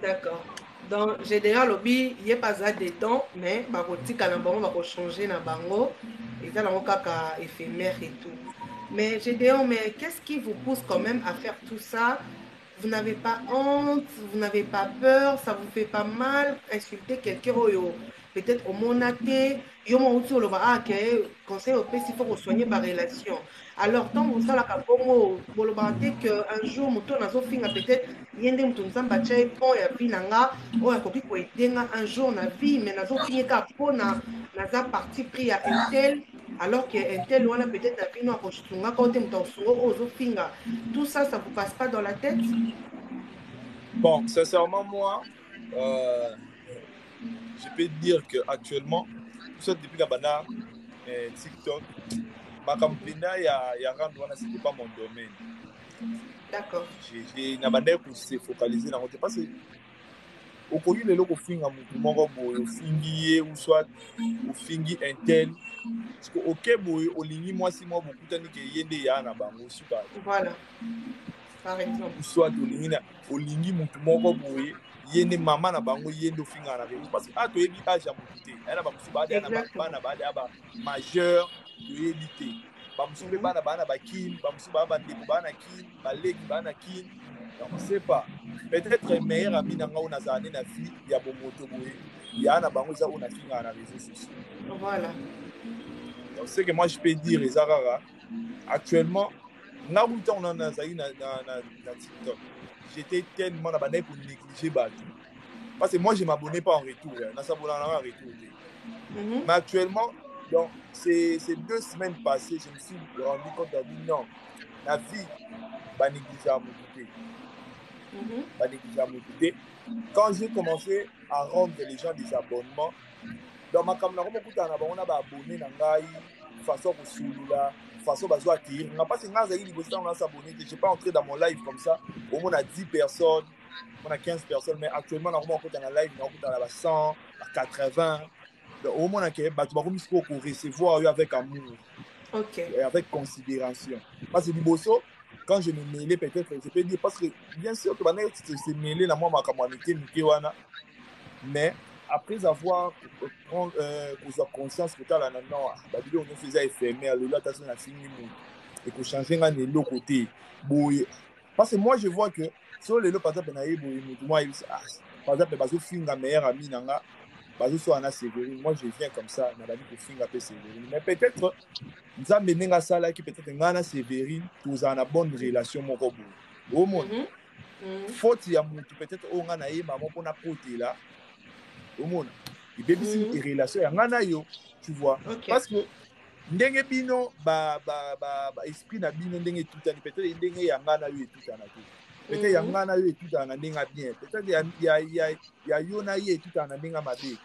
D'accord. Donc, général, lobby, il n'y a pas ça de temps, mais ma boutique à l'embarras va changer na bango. Et ça, là, caca éphémère et tout. Mais Gédéon, mais qu'est-ce qui vous pousse quand même à faire tout ça? Vous n'avez pas honte, vous n'avez pas peur, ça vous fait pas mal, insulter quelqu'un, peut-être au monaté, yo mo uti oloba ah que conseil au pesi faut soigner ma relation. Alors tant vous ça la kabongo boloba te que un jour muto nazo finga peut-être yende muto nzamba chai pont ya vie nanga o ya koki ko edenga un jour na vie mais nazo finga ka pona naza parti pris à un tel alors que un tel wana peut-être na vie no ko sunga ko te muto sungo ozo finga. Tout ça ça vous passe pas dans la tête? Bon, sincèrement, moi, je peux dire qu'actuellement, depuis la banane, TikTok, ma campagne, il y a rendre, ce n'est pas mon domaine. D'accord. J'ai une manière pour se focaliser dans le parce que au cours de l'eau, finga mutu moko boy, au fingi ou soit au fingi intel. Parce que ok boy, au lini moi si moi beaucoup tani que yende ya na bango super. Voilà. Par exemple. Ou soit au lini mutu moko boy, yende maman na bango yende au finga na réseau parce que ah to yebi âge à mutu te. Elle a ba musu ba de na ba Exactement. na ba de ba majeur to yebite. bamusu mpe bana bakine, bamusu bandeko bana kine, baleki bana kine. Donc on sait pas. Peut-être meilleur ami na nga oyo nazala ne na vie ya bomoto boye ya na bango eza oyo nafinga na réseaux sociaux. Voilà. Donc ce que moi je peux dire eza kaka actuellement nga wuta on nazali na TikTok. J'étais tellement na bandai pour négliger bato. Parce que moi je m'abonnais pas en retour, na sabona en retour. Mais actuellement donc ces 2 semaines passées, je me suis rendu compte de non, la vie va négliger à mon côté. Quand j'ai commencé à rendre les gens des abonnements, dans ma caméra, on a abonné dans façon pour celui-là, façon pour acquérir. Parce que je ne suis pas entré dans mon live comme ça. Au moins, on a 10 personnes, on a 15 personnes, mais actuellement, on a un live, on a 100, 80. Au moins, on a recevoir avec amour, avec considération. Parce que Liboso, quand je me mêlais, peut-être, je peux dire, parce que bien sûr, tu vas se mêler dans moi, mais après avoir conscience que tu as là, non, on faisait éphémère, le lot, tu as fini, et que changer l'autre côté. Parce que moi, je vois que sur les lots, par exemple, par exemple, bazo finga meilleur ami nanga, bazo so ana Sévérine. Moi, je viens comme ça, na bani ko finga pe Sévérine. Mais peut-être nous avons mené à ça là qui peut-être ngana Sévérine, tous en a bonne relation mon robot. Au monde. Faute ya mutu peut-être o ngana ye maman pour na côté là. Au monde. Il peut aussi une relation ya ngana yo, tu vois. Parce que ndenge bino esprit na bino ndenge tout ani peut-être ndenge ya ngana yo tout ana tout. Peut-être ya ngana yo tout ana ndenge bien. Peut-être ya yo na ye tout ana ndenge mabe.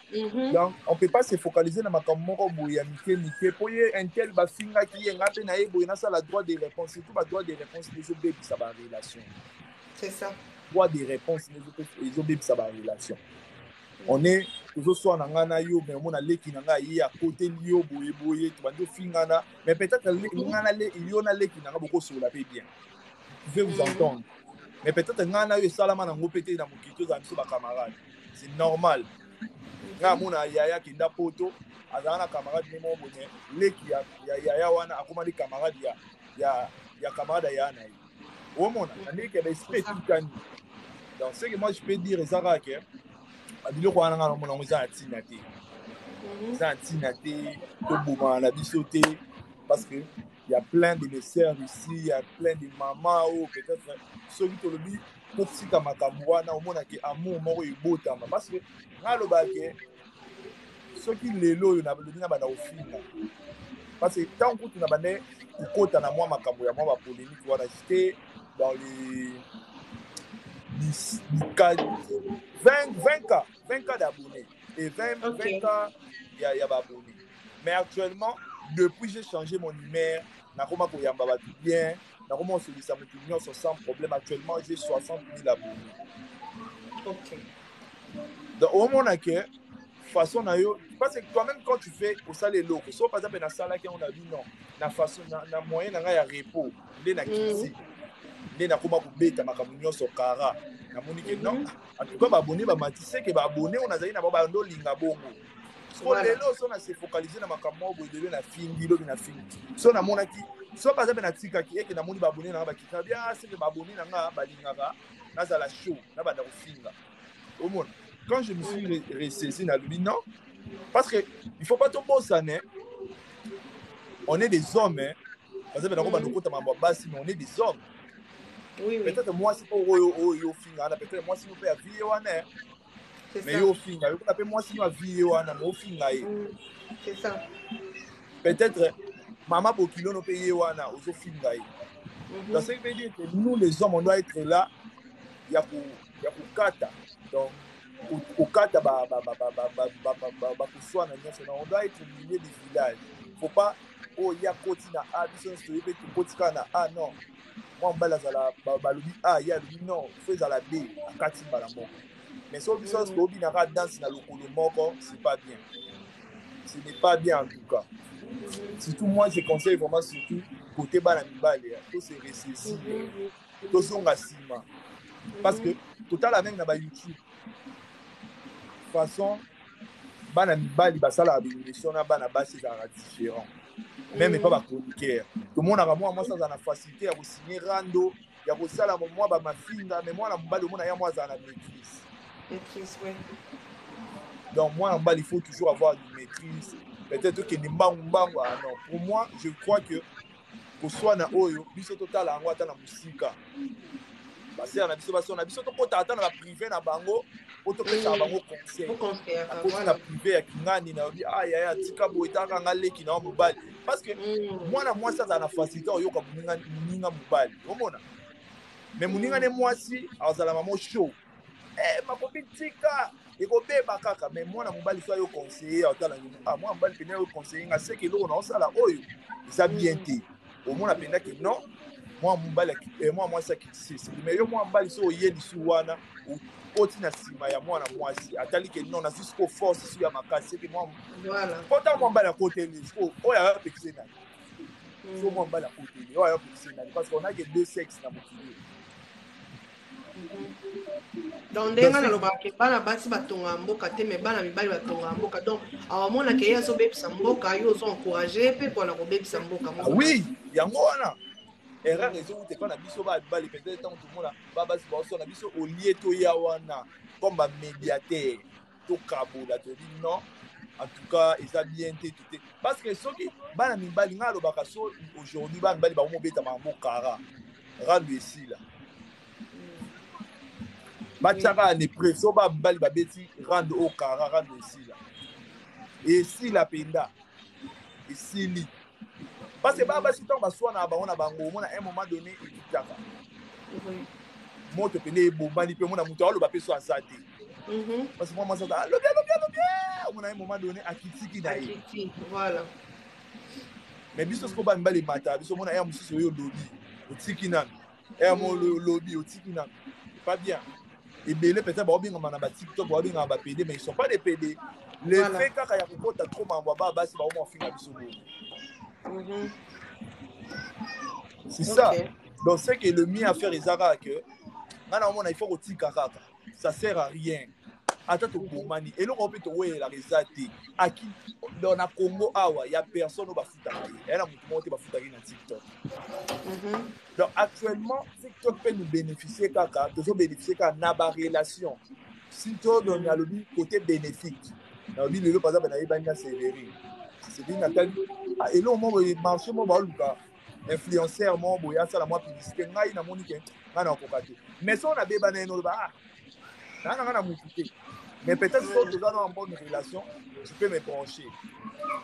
Donc on peut pas se focaliser na makambo moko boya mike pour ye un tel ba finga qui ngape na ye boya na ça la droit de réponse, surtout ba droit de réponse les obé ça ba relation. C'est ça. Droit de réponse les obé ça ba relation. On est toujours soit na ngana yo mais on a leki na nga yi à côté lio boye tu bando fingana mais peut-être ngana le yo na leki na nga beaucoup sur la paix bien. Vous pouvez vous entendre. Mais peut-être ngana yo salama na ngo pété na mokito za biso ba camarade. C'est normal. Nga mona yaya kinda poto azana camarade ni mo bonye leki ya wana akoma li camarade ya camarade ya na yi. Au mona ndiki ba esprit tukani. Donc ce que moi je peux dire ezaka que biloko wana ngana mona ngoza atina te. Ça atina te to boma na biso te parce que il y a plein de mes sœurs ici, il y a plein de mamans ou peut-être ceux qui te le dit pour si ka makambo wana au mona ke amour moko ebotama parce que ngalo ba ke ceux qui lelo yo na lobi na bana ofinga parce que tant que tu na bane ukota na moi makambo ya moi ba polémique wana j'étais dans les 20 cas d'abonnés et 20 cas il y a abonnés. Mais actuellement, depuis j'ai changé mon numéro, nakoma ko yamba ba bien, nakoma se lisa mutunyo sans problème. Actuellement, j'ai 60 000 abonnés. OK. Donc au moins que façon na yo parce que toi-même quand tu fais au salle loko, soit par exemple na sala qui on a dit non, na façon na moyen na ya repos, ndé na kiti. Ndé nakoma ko beta makamunyo so kara. Na monique non en tout cas ba abonné ba matisse que ba abonné on a zali na ba ndo linga bongo so lelo so na se focaliser na makambo bo de na fingi lo na fingi so na monaki so par exemple na tika ki eke na moni ba abonné na ba kita bien c'est que ba abonné na nga ba lingaka na za la show na ba da finga au monde quand je me suis ressaisi na lui non parce que il faut pas tomber au sané on est des hommes hein parce que na ba ndokota mambo basi mais on est des hommes. Oui. Peut-être moi si pour yo finga peut-être moi si nous peut vie wana mais yo finga yo peut moi si nous vie wana mais au finga c'est ça peut-être maman bokilo no payer wana ozo finga donc ça veut dire que nous les hommes on doit être là ya kukata donc kukata kuswana nyonso on doit être au milieu des villages faut pas ya koti na a biso so yebe koti kana a non moi mbala zala balobi a ya lobi non faut la b akati mbala moko mais so biso so obi na danse na lokolo moko c'est pas bien, ce n'est pas bien en tout cas. Surtout moi je conseille vraiment surtout côté bana mibale to se ressaisir to zonga sima parce que total la même na ba YouTube façon bana mibali basala ba émission na bana basi za différent même pas chroniqueur. Tout le monde a moi ça a la facilité à signer rando, il y a ça là moi ba mafinga, mais moi na mbali mon ya moi ça la maîtrise. Maîtrise, ouais. Donc moi en bas il faut toujours avoir une maîtrise. Peut-être que ni mbangu ah non, pour moi je crois que pour soit na oyo biso total ango ata na musika. Parce que na biso to kota ata na privé na bango, auto pesa bango conseil. Voilà. Na privé ya kingani na obi ya tika bo itaka ngaleki na mobali. Parce que moi ça na facilité oyo ka muninga mobali. Omona. Mais muninga ne mwasi azala mamo show. Makobi tika ekobeba kaka mais mwana mobali so yo conseiller otala moi mobali pene yo conseiller nga c'est que lo na osala oyo ça bien te omona penda que non moi mobali moi ça qui c'est mais yo moi mobali so oye lisu wana oti na sima ya mwana mwasi atali que non na jusqu'au force sur ya makasi c'est que moi voilà kota moi mobali à côté les oyo ya pekise na so moi mobali à côté oyo ya pekise na parce qu'on a que deux sexes na mokili. donc ndenge nalobaka bana basi batonga mboka te mais bana mibali batonga mboka donc awamona ke ye azobebisa mboka yo ozo encourage mpe mpona kobebisa mboka oui yango wana erreur ezouta epa na biso babali peut-être ntango tomona babasi baosona biso olie toya wana comme bamédiateur tokabola todi non en tout cas eza bien te tout te parce que soki bana mibali ngai alobaka so aujourd'hui bana mibali bakomobeta bango kara rando esila batiaka ne preso babali babeti rando o kara rando esila esila penda esili parce que basi ntango baswana bango na bango omona un moment donné ekitaka moto pene ebomani mpe omona moto aloba mpe so aza te parce que moi mwasi aza alobi omona un moment donné akitiki na ye mais biso siko bami balemata biso omona ya mosusu oyo olobi otiki nanu ya mo olobi otiki nanu pas bien ebele peut-être baobengama na batiktok baobengama bapede mais ils sont pas des pede le fait kaka ya kokota trop mambo basi baomofinga biso boye. C'est ça. Donc c'est que le mieux à faire ezaka que il faut que kaka ça sert à rien. Attends to bomani et l'on peut ouais la rezate aki dans na Congo awa il y a personne au bafuta et là mutu monte bafuta na TikTok. Donc actuellement TikTok peut nous bénéficier kaka toujours bénéficier kaka na ba relation. Si toi on a le côté bénéfique. Na bi le par exemple na ibanya Sévérine. C'est bien Nathalie et là on marché mo ba luka influenceur mo boya ça la moi publicité ngai na monique ngana okokate mais ça on a beba na no ba na mutuke mais peut-être que tu as une bonne relation tu peux me brancher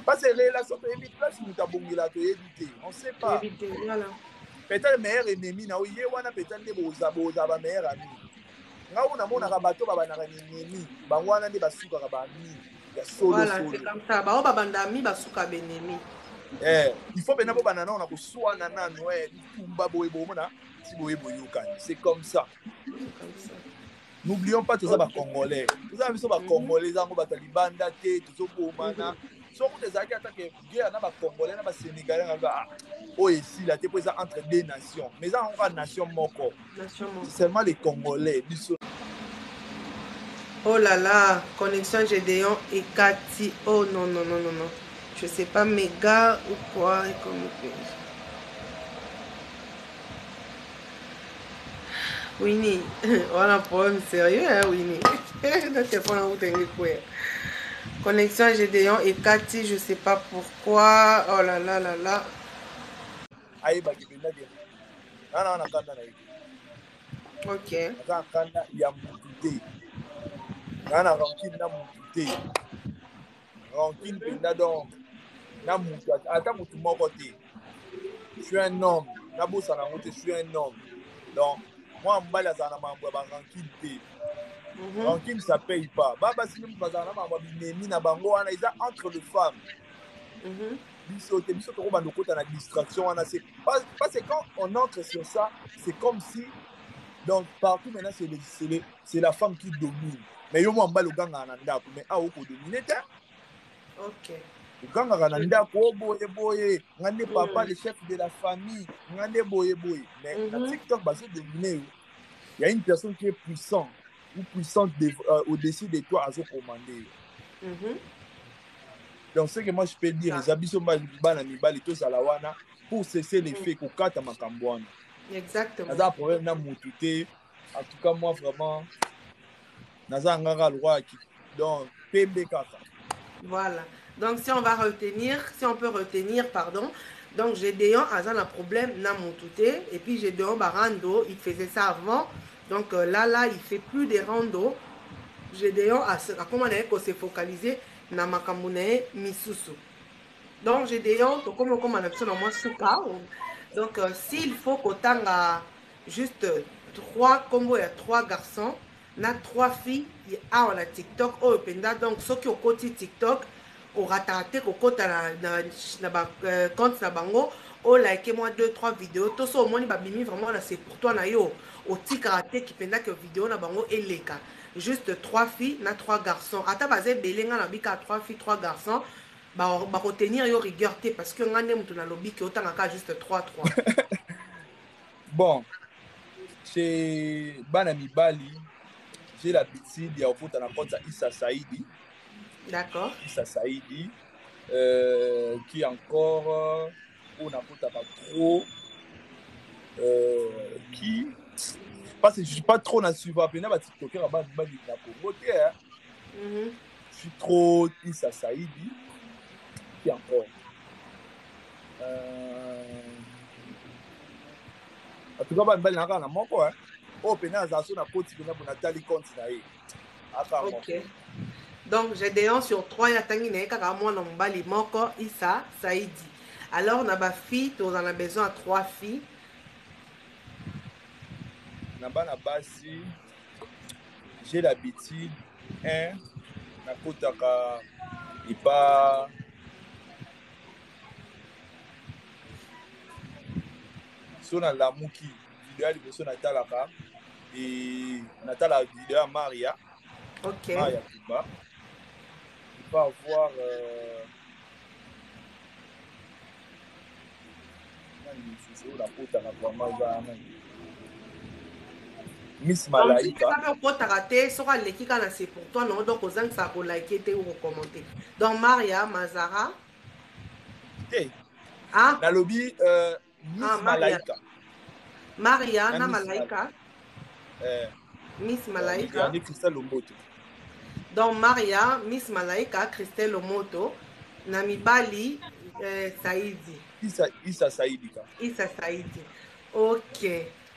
parce que les relations tu évites place nous ta bongila tu éviter on sait pas peut-être meilleur ennemi na oye wana peut-être des boza ba meilleur ami ngao na mona ka bato ba na ennemi ba wana ndi basuka ka ba ami ya solo voilà c'est comme ça ba ba bandami basuka benemi il faut bien avoir banana on a besoin nana noé tumba boye bomona si boye boyokani c'est comme ça. N'oublions pas tous ça congolais tous ça biso ba congolais zango ba talibanda te tous bomana so ko des aki attaque guerre na ba congolais na ba sénégalais nga o ici là te pour ça entre deux nations mais ça on nation moko seulement les congolais biso. Oh là là, connexion Gédéon et Cathy. Oh non, non, non, non, non. Je sais pas, méga ou quoi. Winnie, on a un problème sérieux, hein, Winnie. Connexion Gédéon et Cathy, je sais pas pourquoi. Oh là là là là. Ok. Nana rancune na mutu rancune penda donc na mutu ata mutu moko te je suis un homme na bosa na ngote je suis un homme donc moi mbala za na mambo ba rancune te rancune ça paye pas baba sini baza na mambo binemi na bango wana isa entre les femmes biso to ko bando kota na distraction wana c'est parce que quand on entre sur ça c'est comme si donc partout maintenant c'est la femme qui domine. Mais yo mo mbalo ganga na ndako mais a oko dominer te. OK. Ganga na ndako boye ngande papa le chef de la famille ngande boye mais na TikTok ba se dominer il y a une personne qui est puissante ou puissante au-dessus de toi à se commander. Donc, ce que moi je peux dire, les habits sont bana mibali, tous à la wana, pour cesser les faits, pour kata makambouana. Exactement. Naza problème na moutouté. En tout cas, moi vraiment, naza ngara loi qui. Donc, pembe kaka. Voilà. Donc, si on va retenir, si on peut retenir, pardon. Donc, Gédéon a un problème na moutouté. Et puis, Gédéon Barando, il faisait ça avant. Donc, là, il fait plus des randos. Gédéon a comment on s'est focalisé na makamune misusu. Donc, Gédéon, comme on a besoin de moi souka. Donc, s'il faut qu'autant juste 3 combos, il y a 3 garçons, na 3 filles, il y a on a TikTok, oh, donc, ceux qui ont côté TikTok, au raté, au côté na compte na bango, oh, like moi 2-3 vidéos, tout ça au moins, il vraiment là, c'est pour toi, na yo, au petit karaté qui pendant que vidéo na bango et les cas. Juste 3 filles, na 3 garçons. Ata basé belenga na bika 3 filles, 3 garçons. Bah retenir yo rigueur parce que ngane mutu na lobby qui autant ka juste 3-3. Bon, chez Banami Bali, j'ai l'habitude il y a au foot à la porte Issa Saïdi. D'accord. Issa Saïdi, qui encore on a pas trop, qui parce que je suis pas trop na suivre peine ba TikToker ba Bali na Congo hein. Je suis trop Issa Saïdi qui encore en tout cas ba Bali na moko hein. Oh pena za so na koti pena pour Nathalie Conte na ye. OK. Donc Gédéon sur 3 ya tangi na kaka mwana mbali moko Issa Saïdi. Alors na ba fille tu en as besoin de 3 filles. Na bana basi j'ai l'habitude na kotaka ipa so na lamuki vidéo ya liboso natalaka et natala vidéo ya Maria. OK. Maria Kuba. Il va avoir Miss Malaika. C'est pour toi, non? Donc, aux ça pour liker ou commenter. Donc, Maria, Mazara. Hey. Ah? Dans le lobby, Miss Malaika. Maria, na Malaika. Miss Malaika. Et Christelle Lomoto. Donc, Maria, Miss Malaika, Christelle Lomoto. Namibali, Saïdi. Issa Saïdi. Issa Saïdi. Ok.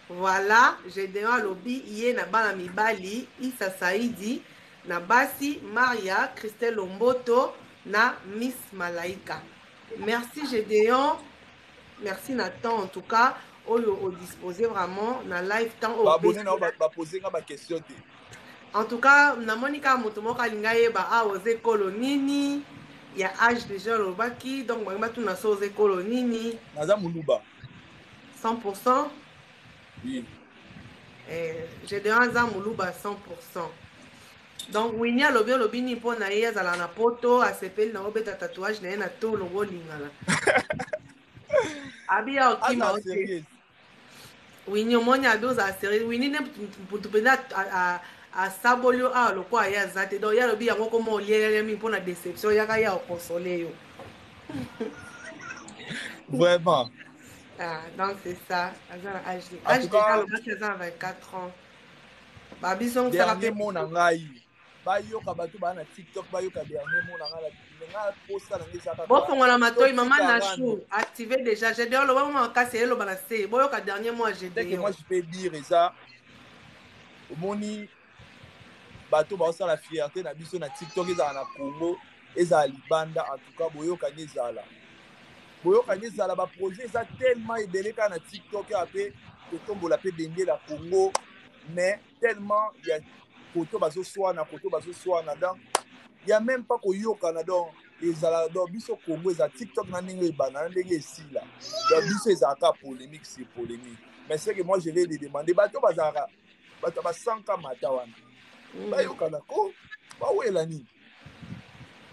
Voilà, j'ai déjà lobby hier na bana mibali Issa Saïdi na basi Maria Christelle Lomboto na Miss Malaika. Merci Gédéon. Merci Nathan en tout cas au disposé vraiment na live temps au abonné na ba poser ba question. En tout cas na monika moto moko alinga yeba a oze kolonini ya âge déjà lobaki donc moi tout na so oze kolonini naza muluba 100%. Oui. J'ai déjà un Moulouba 100%. Donc, Winnie a lobby ni pour naïa à la poto, à s'épelle na obeta tatouage na na tout le lingala. Abia okima ote. Winnie au moins a 12 à série. Winnie ne pour te pena à sabolio a le quoi ya zate. Donc, ya lobby yango comme au lié mi pour na déception ya ka ya au consoler yo. Vraiment. Ah, donc c'est ça. En tout cas, le 24 ans. Babi son dernier mot na ngai. Bayoka bato ba na TikTok bayoka dernier mot na ngai. Nga posta na ngisa ka. Bon fongola matoi maman na chou activé déjà. J'ai déjà le moment casser le balancé. Boyoka dernier mois j'ai dit. Moi je peux dire ça. Omoni bato ba sa la fierté na biso na TikTok eza na Congo, eza libanda en tout cas boyoka nyezala. Boyoka nyezala ba projet ça tellement ebele ka na TikTok après que tombola pe dende la Congo mais tellement il y a photo bazo soana donc il y a même pas koyoka na donc ezala donc biso Congo eza TikTok na ndenge ebana ndenge esila donc biso eza ka polémique c'est polémique mais c'est que moi je vais les demander bato bazara bato ba 100 mata wana bayoka na ko ba wela ni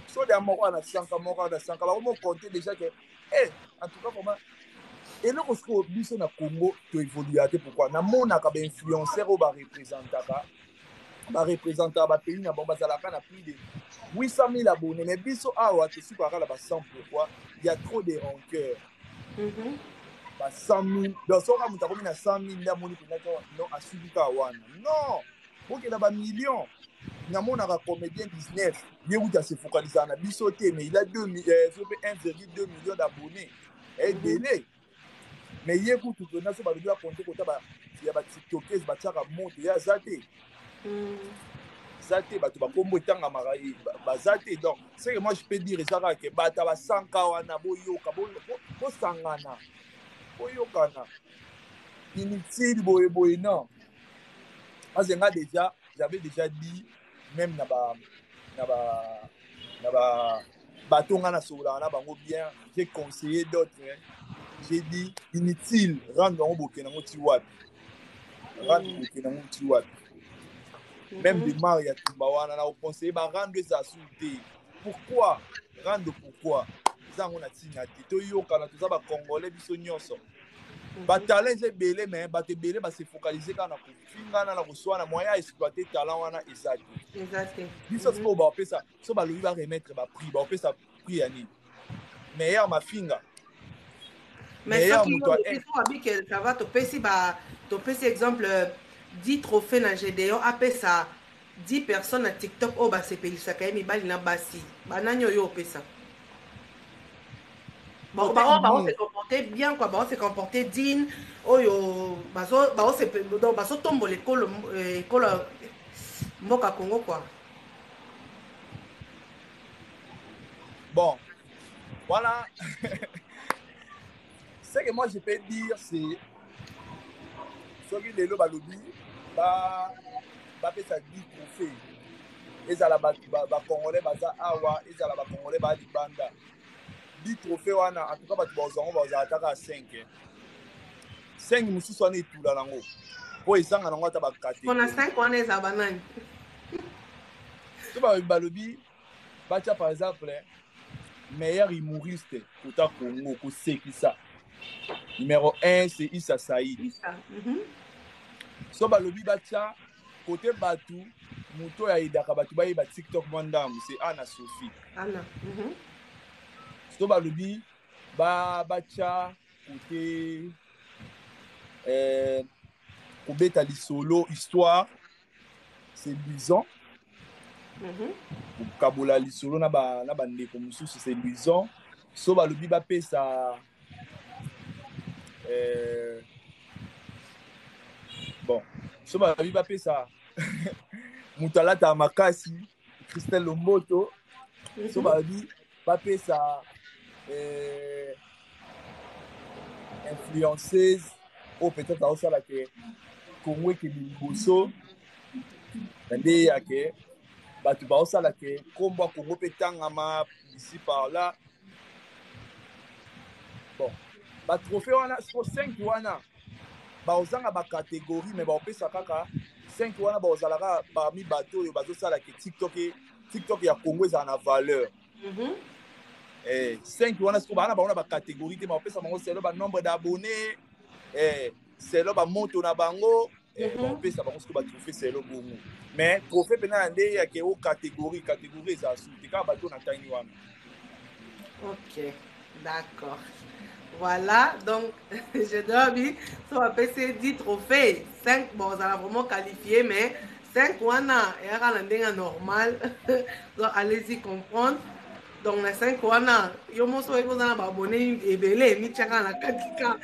so de moko na 100 moko na 100 ba mo compter déjà que en tout cas comment et là parce que biso na Congo to évoluer pourquoi na mona ka ba influenceur ou ba représenter ba pays na bon bazalaka na plus de 800 000 abonnés. Mais biso awa te suka kala ba 100 pourquoi il y a trop de rancœur. Ba 100 000 donc soka muta komi na 100 000 nda moni pena non asubika wana. Non. OK na ba millions. Namonaka comédien 19 ye wuta se focaliser na biso te mais il a 1,2 million d'abonnés. Et délai. Mais ye kutu to na so ba lui a compter kota ba ya ba TikTokers ba tchaka monte ya zate. Zate bato bakombo etanga marai bazate donc c'est que moi je peux dire ça que bata ba 100K wana boyoka bo sangana boyokana inutile boye non azenga déjà j'avais déjà dit même na bato nga na sola na bango bien j'ai conseillé d'autres hein. J'ai dit inutile rendre ngo boke nango ti wapi rendre boke nango ti wapi. Même des Maria Tumbawana, on conseille de rendre ça sous thé. Pourquoi? Rendre pourquoi? Ça on a tigné. Toyo kana tout ça ba congolais biso nyonso. Ba talent c'est belé mais ba te belé ba se focaliser kana ko finga na ko soana moyen exploiter talent wana exact. Exact. Biso ko ba opesa, so ba lui va remettre ba prix, ba opesa prix ani. Meilleur ma finga. Mais ça qui que ça va te pesi ba to pesi exemple 10 trophées na Gédéon après ça 10 personnes à TikTok oh bah c'est pelisa quand même bali na basi bananyo yo pesa bon bah on s'est comporté bien quoi bah on s'est comporté digne oh yo bah on s'est donc bah so tombe l'école mboka Congo quoi. Bon voilà. Ce que moi je peux dire c'est ce que les balobi ba pesa 10 trophées ezala ba congolais baza awa ezala ba congolais ba libanda 10 trophées wana en tout cas bato bazango bazala taka 5 5 mususu wana etula nango po ezanga nango ata ba catégorie on a 5 wana ezala banani to balobi batia par exemple meilleur humoriste kota Congo kosekisa numéro 1 c'est Issa Saïd. So balobi batia côté Batu moto ya idaka batu baye ba TikTok mandamu c'est Anna Sophie. Anna. So balobi batia côté kobeta lisolo histoire c'est Luison. Kabola lisolo na ba ndeko mususu c'est Luison. So balobi ba pesa bon so balobi ba pesa Mutalata Makasi, Christelle Lomboto, so balobi ba pesa influenceuse ou peut-être aussi la que Congo qui liboso ndé yake batu ba osala ke kombo Congo petangama ici par là. Bon ba trophée wana sur 5 wana ba ozanga ba catégorie mais ba opesa kaka 5 wana ba ozalaka parmi bato oyo bazosala ke TikTok ya Congo eza na valeur. 5 wana siko bana baona ba catégorie te ba opesa bango selo ba nombre d'abonnés selo ba monto na bango ba opesa bango siko ba trophée selo bongo mais trophée pena ndé ya ke o catégorie eza sous te ka bato na tani wana. OK, d'accord. Voilà, donc je dois dire, ça va passer 10 trophées. 5, bon, ça va vraiment qualifié, mais 5, on a un normal. Donc allez-y comprendre. Donc, les 5, on a, yo mo so eko zana ba abonné et belé, mi tchaka na 4K.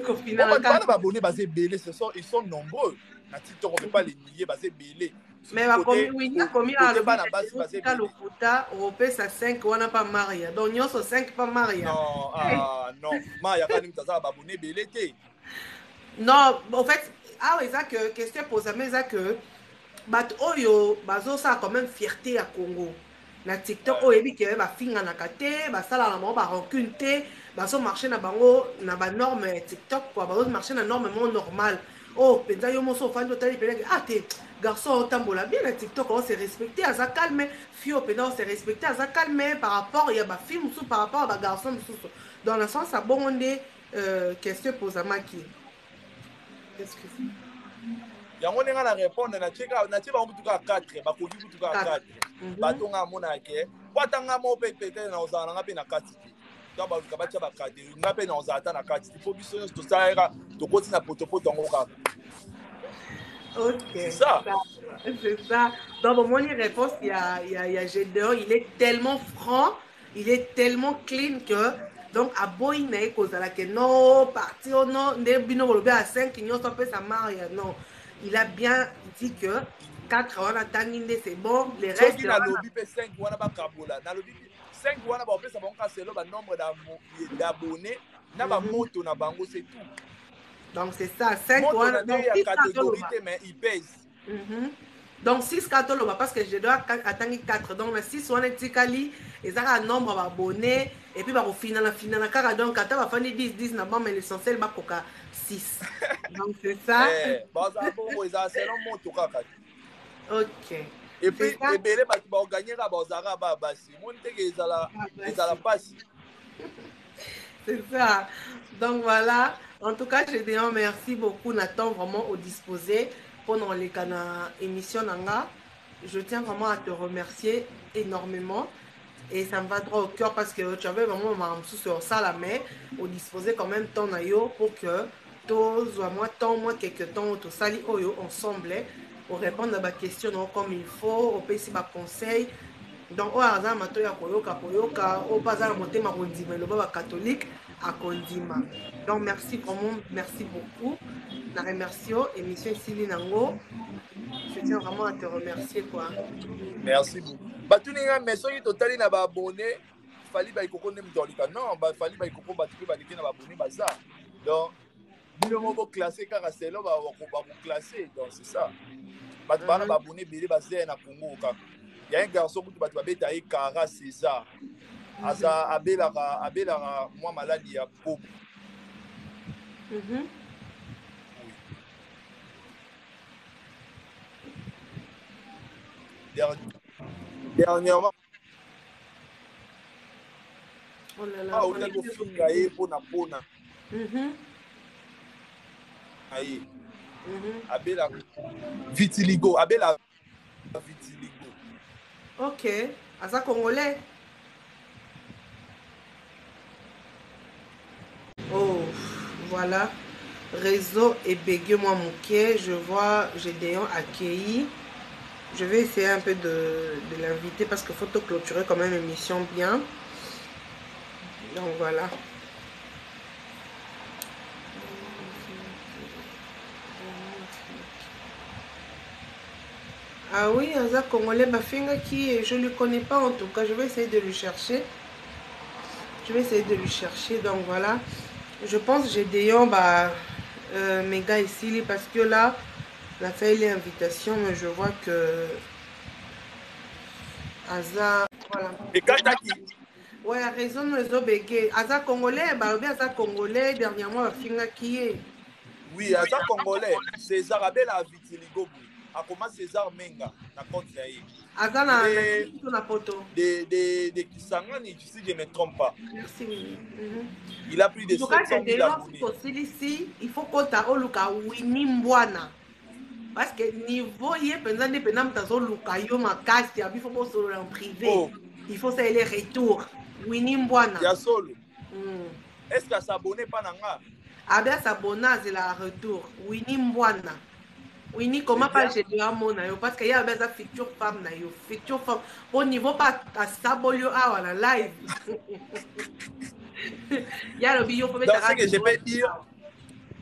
Au final, ba abonné basé belé, ils sont nombreux. Na TikTok on peut pas les nier basé belé. Mais va comme oui, comme il a le lokuta, européen ça 5 on n'a pas Maria. Donc nous sommes 5 pas Maria. Non, non. Maria quand même ça va abonner belé té. Non, en fait, oui, ça que question posée mais ça que bat oyo bazo ça quand même fierté à Congo. Na TikTok oyo bi ke ba finga na kate, ba sala na mo ba rancune té, bazo marcher na bango na ba norme TikTok quoi, bazo marcher na normalement normal. Oh, penza yo mo so fan de tali pelé ah té garçon tambola bien na TikTok on s'est respecté à ça calme fio pendant on s'est respecté à ça calme par rapport il y a ba film sous par rapport à ba garçon sous dans le sens à bon question pose à Maki. Excusez. yango ndenge na répondre na tie bango kutuka 4 bakoki kutuka 4 bato nga mona ke kwata nga mo peut-être na ozala na nga pe na kati te to baluka batia bakade nga pe na ozala ata na kati te po biso nyonso tosalaka tokoti na potopoto yango kaka. Ok, c'est ça. C'est ça. Donc, mon réponse, il y a Gédéon, il est tellement franc, il est tellement clean que, donc, à Boy, il a que non, parti ou non, à 5, non. Il a bien dit que 4 on a tangué, c'est bon, les restes. Soki na lobby pe 5 wana ba kabola, na lobby 5 wana ba opesa bango selo ba nombre d'abonnés, na ba moto na bango c'est tout. Donc, c'est ça, 5 moto na de ya catégorie mais il pèse. Donc 6 cartons parce que je dois attendre 4. Donc 6 on est tikali et ça a un nombre d'abonnés et puis au final car donc quand va faire 10 na mais l'essentiel ba koka 6. Donc c'est ça. Baza bongo eza selon moto kaka. OK. Et puis ebele ba ba gagner ba bazara ba basi. Mon te que ezala passe. C'est ça. Donc voilà, en tout cas, je dis merci beaucoup Nathan vraiment au disposé pendant les émissions Nanga. Je tiens vraiment à te remercier énormément et ça me va droit au cœur parce que tu avais vraiment sur ça la main au disposé quand même ton ayo pour que tous ou moi tant moi quelques temps tout ça oyo ensemble pour répondre à ma question comme il faut au pays ma conseil. Donc, au hasard, mato ya koyoka au bazar motema kondima le baba catholique à kondima. Donc, merci vraiment, merci beaucoup. Na remercie émission ici Nango. Je tiens vraiment à te remercier quoi. Merci beaucoup. Batuninga mais soki totali na ba abonné, fali ba ikoko nem dolika. Non, ba fali ba ikoko batuki ba dikena ba abonné baza. Donc, bino moko classé kaka selo ba ko classer. Donc c'est ça. Batu bana ba abonné belé bazé na Congo kaka. Il y a un garçon qui va te Kara César. Asa abelaka moi maladie ya Bobo. Oui. Dernièrement. Oh là là. Ah, on a go finga e pona. Aïe. Abela vitiligo, abela vitiligo. Ok, asa congolais. Oh, voilà. Réseau et bégué moi mouquet. Je vois Gédéon accueilli. Je vais essayer un peu de l'inviter parce qu'il faut te clôturer quand même l'émission bien. Donc voilà. Ah oui, Aza Congolais Bafinga qui je ne le connais pas en tout cas. Je vais essayer de le chercher. Donc voilà. Je pense que j'ai des méga ici parce que là, on a fait les invitations, mais je vois que Aza. Voilà. Et Kataki. Ouais, raison de les obéguer. Aza Congolais, Aza Congolais, dernièrement, Bafinga qui est. Oui, Aza Congolais. César Abela Vitiligo. A commencé César Menga na compte naïe. Aza na poto. De Kisangani, si je ne me trompe pas. Merci. Il a plus de 700 000 abonnés. Ici, il faut qu'on t'a oluka Winnie Mbwana. Parce que niveau y est pendant des pendant tazo luka yo makasi, il faut qu'on solo en privé. Oh. Il faut ça les retours. Winnie Mbwana. Ya solo. Est-ce que s'abonner pas nanga? Ah bien s'abonner c'est la retour. Winnie Mbwana. Winnie comment pas j'ai de mon na yo parce que y a des future femme na yo, future femme. Au niveau pas à sabolio à la live. Il y a le bio pour mettre. Dans ce que je peux dire,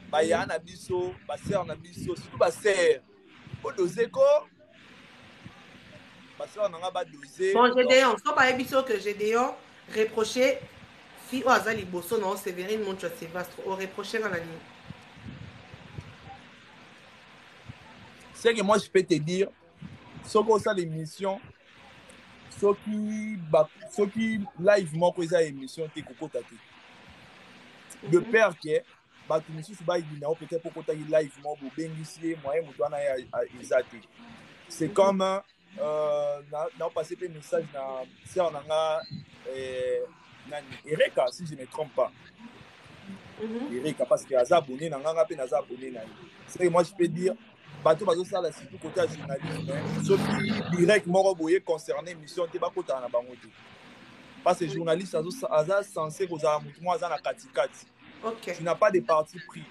bah y a un abisso, bah sœur un abisso, surtout bah sœur. Au doser quoi? Bah sœur n'en a pas dosé. Bon, Gédéon, c'est pas abisso que Gédéon reproché si au hasard les bossons non Sévérine montre Sébastien au reproché dans la ligne. C'est que moi je peux te dire, ce qu'on ça l'émission, ce qui live moi que ça émission t'es coco tati. De père qui est bah tu me suis pas il n'a peut-être pour côté live moi pour bénéficier moyen moi na exact. C'est comme n'a passé des messages na sœur nanga Erika si je ne me trompe pas. Erika parce que Aza abonné nanga pe Aza abonné na. C'est que moi je peux dire bato bazosala surtout côté ya journalisme soki direct moko boye concerné émission te bakotana na bango te parce que journaliste aza censé kozala motu moko aza na katikati. Ok. Tu n'as pas de parti pris.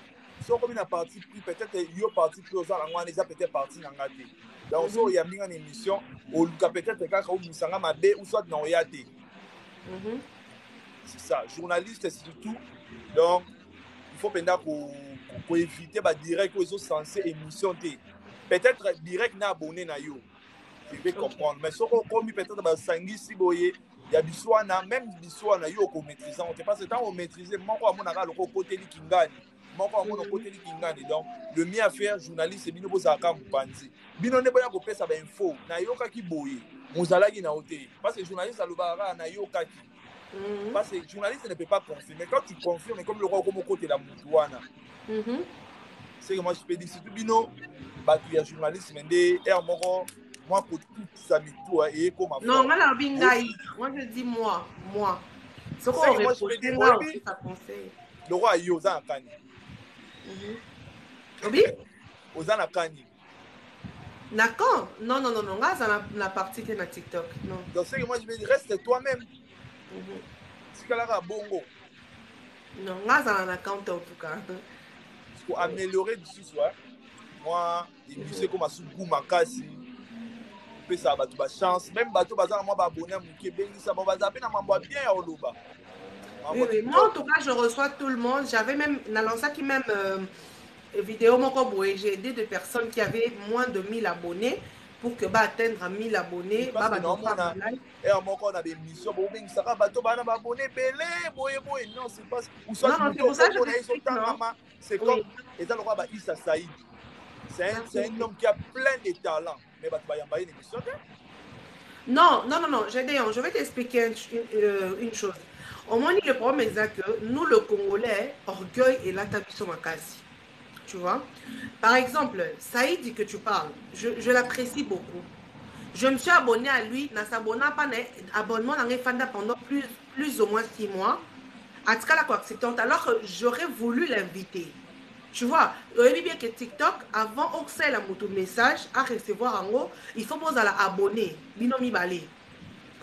So comme na parti pris peut-être yo parti pris oza nango wana eza peut-être parti na nga te. Donc so oyambi nga na émission oluka peut-être kaka omisanga mabe ou soit na oya te. C'est ça, journaliste surtout. Donc il faut penser pour éviter ba direct aux censé émission te. Peut-être direct na abonné na yo. Je vais comprendre. Mais si on commis peut-être ba sangi si boye, il y a biswana même biswana yo ko maîtriser. On te passe temps on maîtriser moko amonaka loko côté li kingani. Moko amona côté li kingani. Donc le mieux à faire journaliste c'est bino bozaka mpanzi. Bino ne boya ko pesa ba info na yo ka ki boye. Mozalaki na hotel parce que journaliste alobara na yo ka ki. Parce que le journaliste ne peut pas confirmer. Quand tu confirmes, comme le roi comme côté la Moutouana, c'est que moi je peux dire, si tu bino, tu es journaliste, mais moi pour tout ça, et comme non, moi je dis moi. Ce qu'on moi je peux dire, le roi est aux Kani. Oui? Aux Kani. D'accord? Non, la partie qui est dans TikTok. Non. Donc c'est que moi je peux dire, reste toi-même. C'est que là, bongo. Non, là, ça en a compte en tout cas. Pour améliorer du soir, moi, je sais comment sous ma casse, peut ça va toute chance. Même bateau bazar moi abonné à mon Québec, ça va zapper dans ma bien au Loba. Oui, moi en tout cas, je reçois tout le monde. J'avais même lancé qui même vidéo mon j'ai aidé des personnes qui avaient moins de 1000 abonnés. Pour que atteindre 1000 abonnés, et en on a des missions pour bien ça va abonné belé non c'est pas ou soit non c'est pour ça que c'est comme et dans le roi Issa Saïd c'est un homme qui a plein de talents mais bah tu vas une émission non je vais t'expliquer une chose au moins le problème est que nous le Congolais orgueil et l'attabiso makasi. Tu vois, par exemple, Saïd que tu parles, je l'apprécie beaucoup. Je me suis abonné à lui, n'a s'abonné pas abonnement dans les fans pendant plus ou moins 6 mois. En tout cas, là, quoi, alors que j'aurais voulu l'inviter. Tu vois, il bien que TikTok, avant on sait la moto message à recevoir en haut, il faut poser à l'abonner, binomi balé.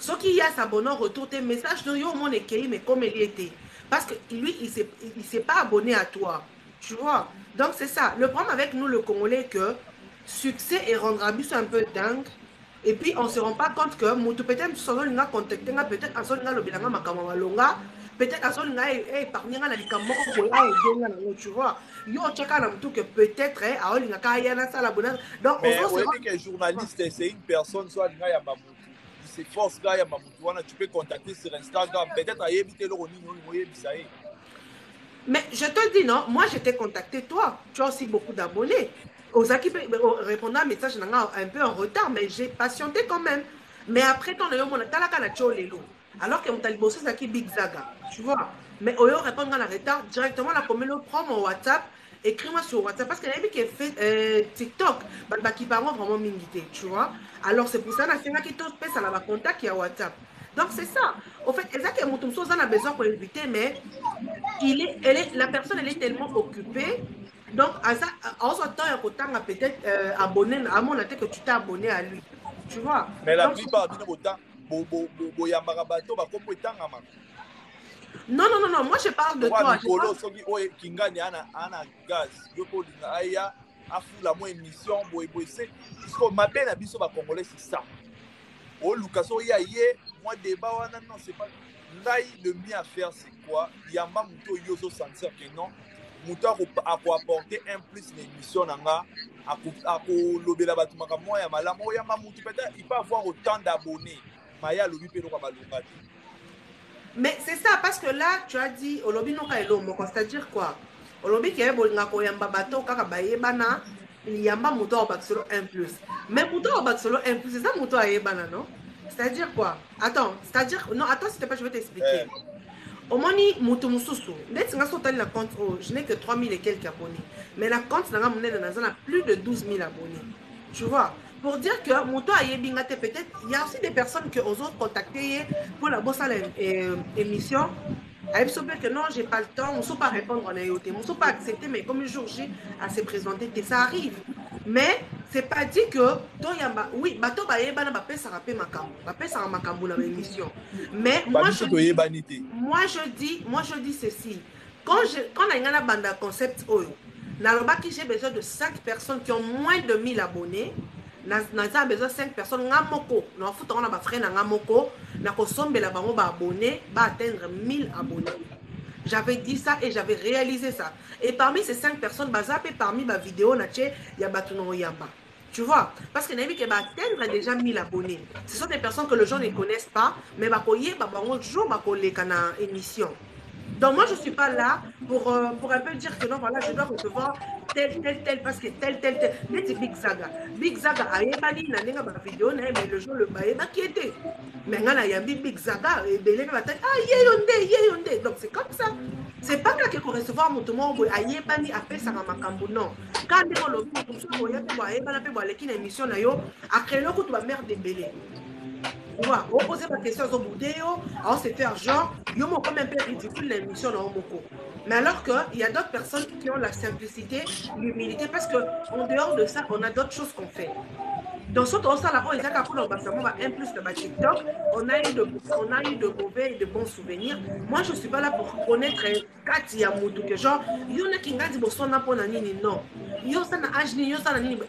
Ce qui y a s'abonner retour tes messages, de yo mon équipe, mais comme il était. Parce que lui, il s'est pas abonné à toi. Tu vois, donc c'est ça. Le problème avec nous, le Congolais, que succès et rendre abus un peu dingue. Et puis, on ne se rend pas compte que Moutou peut-être son nom a contacté, peut-être à son nom le Makamawalonga, peut-être à son nom a épargné la Likamoko, tu vois. Yo, que peut-être, à Olinga Kayana, ça la bonne. Donc, mais on dit que journaliste, c'est une personne, soit Linga Mamoutou. C'est force Gaya Mamoutou, tu peux contacter sur Instagram, peut-être à éviter le Ronino, mais je te dis non, moi je t'ai contacté toi, tu as aussi beaucoup d'abonnés. Ozaki répondant à un message un peu en retard, mais j'ai patienté quand même. Mais après, quand on a eu mon talaka na lelo, alors que mon talibosso c'est qui Big Zaga, tu vois. Mais au lieu de répondre en retard, directement la commune prend mon WhatsApp, écris-moi sur WhatsApp parce qu'elle a vu qu'elle fait TikTok, bah qui parle vraiment mingité, tu vois. Alors c'est pour ça que c'est qui te passe ça la contact qui a WhatsApp. Donc c'est ça. Au fait, exactement, tout ça, on a besoin pour l'inviter, mais la personne elle est tellement occupée. Donc, à ça, en ce temps, peut-être abonné, à mon avis que tu t'es abonné à lui. Tu vois? Mais la plupart du temps, non, moi je parle de toi. C'est ça. Oh, Lucas, moi, débat, non, c'est pas. Là, le mieux à faire, c'est quoi? Il y a un mouton yoso sentir que non. Mouton a apporter un plus l'émission nanga. A lobby la batumaka moi ya mala moi ya mamoutou peut-être il peut avoir autant d'abonnés. Maya lobby pe loka balonga. Mais c'est ça parce que là tu as dit au lobby no ka elombo, c'est-à-dire quoi? Au lobby qui est bolinga ko yamba bato kaka bayebana yamba mouton au baksolo 1+. Mais mouton au baksolo 1+, c'est ça mouton ayebana non? C'est-à-dire quoi? Attends, c'est-à-dire... Non, attends, s'il te plaît, je vais t'expliquer. Au moins, la compte, je n'ai que 3000 et quelques abonnés. Mais la compte, a plus de 12 000 abonnés. Tu vois? Pour dire que Mouto Ayebingate, peut-être, il y a aussi des personnes que aux autres contacté pour la bosse à l'émission. Elle se que non, j'ai pas le temps, on ne sait pas répondre en AOT, on ne sait pas accepter, mais comme le jour J, à se présenter, ça arrive. Mais c'est pas dit que oui, bato ba yeba na ba pesa rapé makambo na émission. Mais moi je dis ceci. Quand on a banda concept oyo, j'ai besoin de 5 personnes qui ont moins de 1000 abonnés. Naza besoin de 5 personnes ngamoko. Na futa on a ba frère na ngamoko, na ko sombela bango ba abonnés, ba atteindre 1000 abonnés. J'avais dit ça et j'avais réalisé ça. Et parmi ces 5 personnes, parmi ma vidéo, il y a Batuno Yamba. Tu vois? Parce que Naïmi va atteindre déjà 1000 abonnés. Ce sont des personnes que les gens ne connaissent pas, mais un jour, ils émission. Donc moi, je ne suis pas là pour un peu dire que non, voilà, je dois recevoir tel, parce que tel. Mais c'est Big Zaga. Big Zaga, Ayebani, n'a pas vidéo, mais le jour, le baïba qui était. Mais il y a Big Zaga, et Belé va tête, yéyonde. Donc c'est comme ça. C'est pas là qu'il faut recevoir mon tomo, Ayebani a fait ça dans ma cambo, non. Quand on le dit, tout ça, on y a une émission, après le coup, tu vas merde de Belé. On pose ma question au boudéo, on se faire genre, yo mo comme un peu ridicule l'émission dans Omoko. Mais alors qu'il y a d'autres personnes qui ont la simplicité, l'humilité, parce qu'en dehors de ça, on a d'autres choses qu'on fait. Dans ce temps, là, on a un plus de TikTok, on a eu de mauvais et de bons souvenirs. Moi, je ne suis pas là pour connaître Kati Yamoutou, que genre, il y en a qui n'ont pas dit non.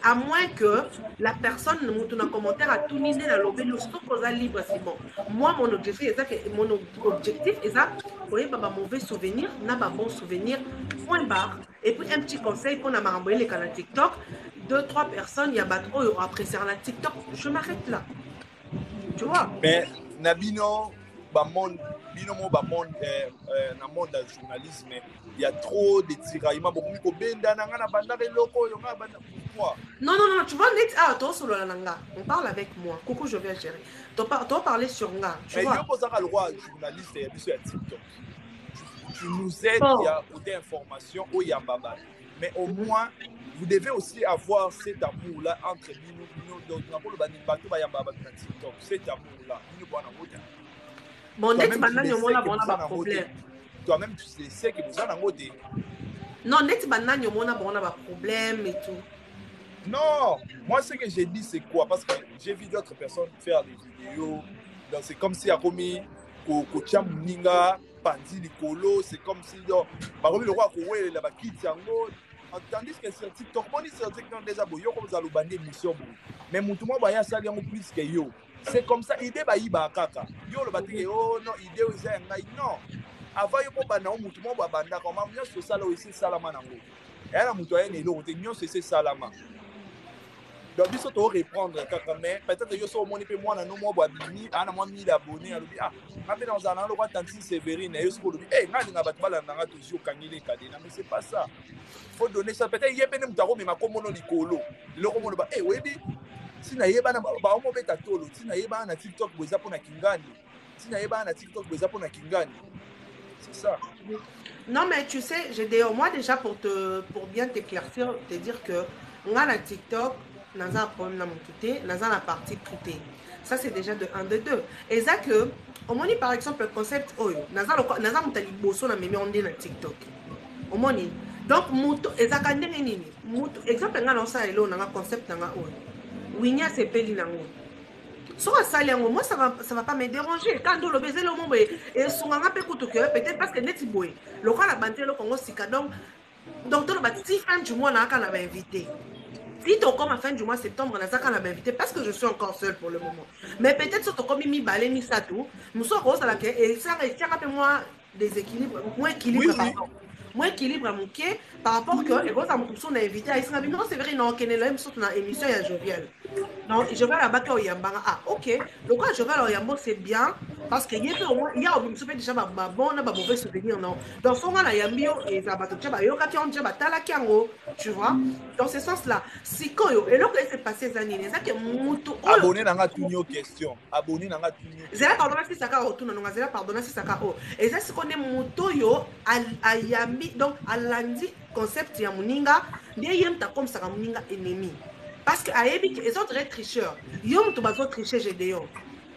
À moins que la personne ne monte un commentaire à tout niner dans l'obé, le stock aux libre, c'est bon. Moi, mon objectif est ça, vous voyez, un mauvais souvenir, n'a pas bon souvenir, point barre. Et puis, un petit conseil pour m'envoyer les canaux TikTok. 2-3 personnes, il y a trop apprécié la TikTok, je m'arrête là. Tu vois? Mais, Nabino, monde du journalisme, il y a trop de tiraillements. Non, tu vois, on parle avec moi. Coucou, je vais gérer. Tu vas parler sur moi. Tu vois? Tu nous aides, il y a des informations, il y a Baba. Mais au moins, vous devez aussi avoir cet amour-là entre nous. Cet amour-là. Bon, net banane, on a un problème. Toi-même, tu sais que vous en avez. Non, net banane, on a un problème et tout. Non, moi, ce que j'ai dit, c'est quoi? Parce que j'ai vu d'autres personnes faire des vidéos. Donc, c'est comme si, à Romy, Kocha Mninga, Pandi Nicolo, c'est comme si, par exemple, le roi Koué, la Bakit, Yango. Tandis que sur TikTok, on dit sur TikTok déjà, yo, comme vous allez bander mission. Mais mon tout le monde, ça vient plus que yo. C'est comme ça, idée, bah, kaka. Yo, le bâti, oh, non, idée, non. Avant, yo, bah, non, mon tout le monde, bah, banda, comment, yo, c'est ça, là, aussi, salama, nango. Et là, mon toyen, et l'autre, yo, c'est salama. Donc, il faut reprendre mais peut-être que je suis au monde, moi, non, moi, bini, à moi, 1000 abonnés, à l'oubi, dans un an, le roi Tanti Séverine, et je suis au lobby, toujours Kangile Kadena, mais c'est pas ça. Il faut donner ça. Peut-être qu'il y a un peu de mais comme on dit, le roman, oui, si na yeba na ba omo beta tolo, si na yeba na TikTok, vous êtes pour na Kingani, si na yeba na TikTok, vous êtes pour na Kingani. C'est ça. Non, mais tu sais, moi déjà pour bien t'éclaircir, te dire que on a la TikTok, on a un problème dans mon côté, on a la partie privée. Ça, c'est déjà de 1, de 2. Et ça que, au moins, par exemple, le concept, on a un bosso dans mes TikTok. Au moins, donc, et ça, exemple, on a un concept, on a Winia, c'est peli nango. Soit ça, moi, ça va pas me déranger. Quand on le baiser le monde, et son peut-être parce que net boy. Le roi la bande le Congo Sika. Donc, si fin du mois, on a invité. Si tu comme à fin du mois septembre, on a invité parce que je suis encore seule pour le moment. Mais peut-être si tu comme mi balé mi ça tout, nous sommes rose à la quai et ça rappelle moi des équilibres, moins équilibre pardon. Moins équilibre à mon quai par rapport que et quand on a invité à Israël, non c'est vrai non qu'elle est là même sur une émission il y a jovial. Donc je vais là-bas au Yambara. Ah OK. Donc quand je vais au Yambo c'est bien parce que il y a au super déjà bon on a mauvais souvenir non. Dans son là Yambio et ça va te tchaba yo quand on tchaba tala kiango, tu vois. Dans ce sens là, si koyo et là que s'est passé ces années, ça que mutu abonné nanga tunyo question. Abonné nanga tunyo. Zela pardonner si ça ka retourne non zela pardonner si ça ka o. Et ça c'est qu'on est mutu yo à Yambi donc à lundi concept ya muninga ndiye yemta comme ça muninga ennemi. Parce que ayebi ils sont très tricheurs. Yom tu vas tricher Gédéon.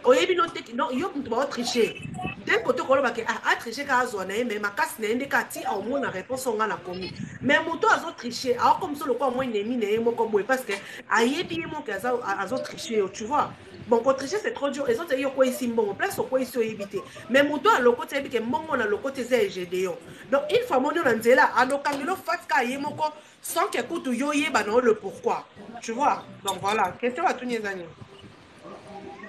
Oyebi non yo tu vas tricher. d'un côté koloba ke a tricher ka zo na mais makasi na ende ka ti au mona réponse nga na komi mais moto azo tricher a comme ça le quoi moi ennemi na moko boy parce que ayebi mo ke azo tricher tu vois bon pour tricher c'est trop dur et autres yo ko ici bon place ko ici éviter mais moto a le côté que mbongo na le côté c'est GDO donc une fois mon na nzela a lokangelo fatka ye moko sans que écoute yo yeba na le pourquoi tu vois donc voilà question à tous les amis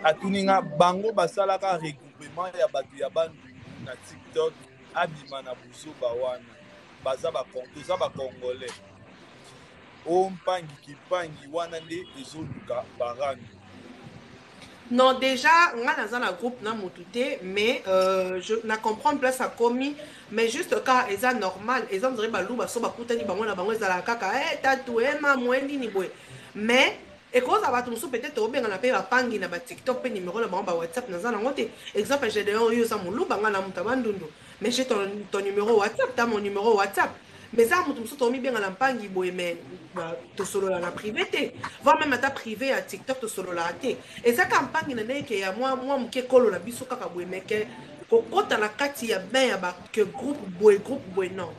atuninga bango basalaka regroupement ya bato ya bandu na TikTok abima na buzoba wana baza bakongolais o mpangi kipangi wana nde ezoluka barangi. Non, déjà, on a dans un groupe, na moutouté, mais je na comprendre place à commis, mais juste quand ils sont normal, ils ont dirait balou, baso bakuta ni bango na bango ezala kaka, tatou, ma mwendi ni boy. Mais et cause à tout peut-être au bien on appelle la pangi na ba TikTok pe numéro na bango ba WhatsApp na zana ngote. Exemple, j'ai d'ailleurs eu ça mon loup banga na mutabandundu. Mais j'ai ton numéro WhatsApp, t'as mon numéro WhatsApp. Mais ça, je suis tombé bien à l'ampangi, mais tu solo la privé, voire même à ta privé à TikTok, tu solo la té. Et ça, campagne, il y a moi, qui kolo la biso kaka boy, mais que quand la carte, il y a bien que groupe boy, non.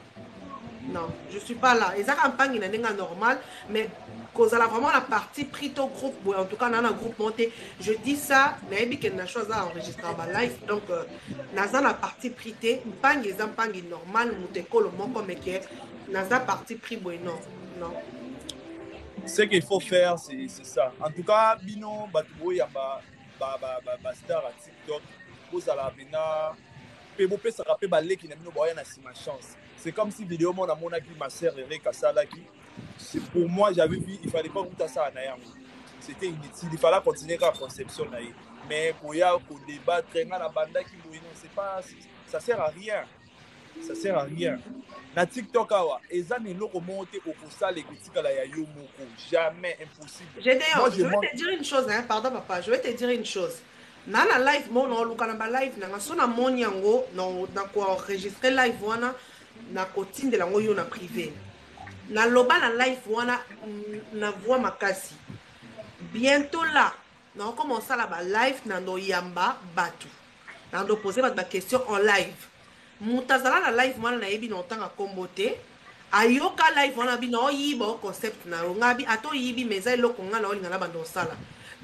Non, je suis pas là. Et ça, campagne, il y a normal, mais quand on a vraiment la partie pris ton groupe, en tout cas, on a un groupe monté. Je dis ça, il y a une chose à enregistrer en live. Donc, dans la partie pris, pas une normal, le monde comme que dans la partie pris, non. Non. Ce qu'il faut faire, c'est ça. En tout cas, bino, batubo ya ba star à TikTok, vous allez venir, pebo pe ça rappelle balé qui n'a bino boya na sima chance. C'est comme si vidéo mon amona qui ma sœur Eric Kasalaki. Pour moi, j'avais vu, il fallait pas goûter ça à Nayam. C'était inutile, il fallait continuer la conception. Mais pour y avoir débat, la banda qui c'est pas, ça sert à rien. Ça sert à rien. Na TikTok, ils ont remonté au Kosa, les critiques à la Yayomoko. Jamais impossible. Je vais te dire une chose, hein, pardon papa, je vais te dire une chose. Dans la live, mon live, na sona monyango, na ko enregistrer live wana, na kotine de la ngoyo na privé. Na loba na live wana na voix makasi. Bientôt là, na commence à la live na ndo yamba batu. Na ndo poser ba question en live. Mutazala la live wana na yebi na otanga kombote. Ayoka live wana bi na yibo concept na ngabi ato yibi meza eloko nga na olinga na bando sala.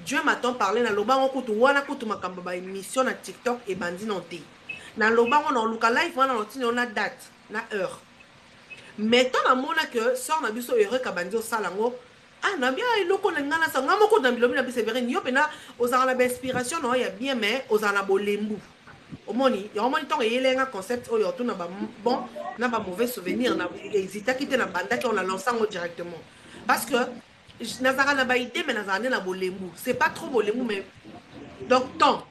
Dieu m'attend parler na loba ngokutu wana kutu makambo ba émission na TikTok et bandi nonté. Na loba wana luka live wana notini na date na heure. Mettons na mona que sort na biso heureux ka bandi osala ngo ah na bien eloko na ngana sa ngamo ko na bilobi na biso vereni yo pena ozala na inspiration no ya bien mais ozala bolembu. Omoni ya omoni ton yelenga concept oyo to na ba bon na ba mauvais souvenir na hésita quitter na banda qui on a lancé directement parce que nazara na ba idée mais nazara na bolembu c'est pas trop bolembu mais donc temps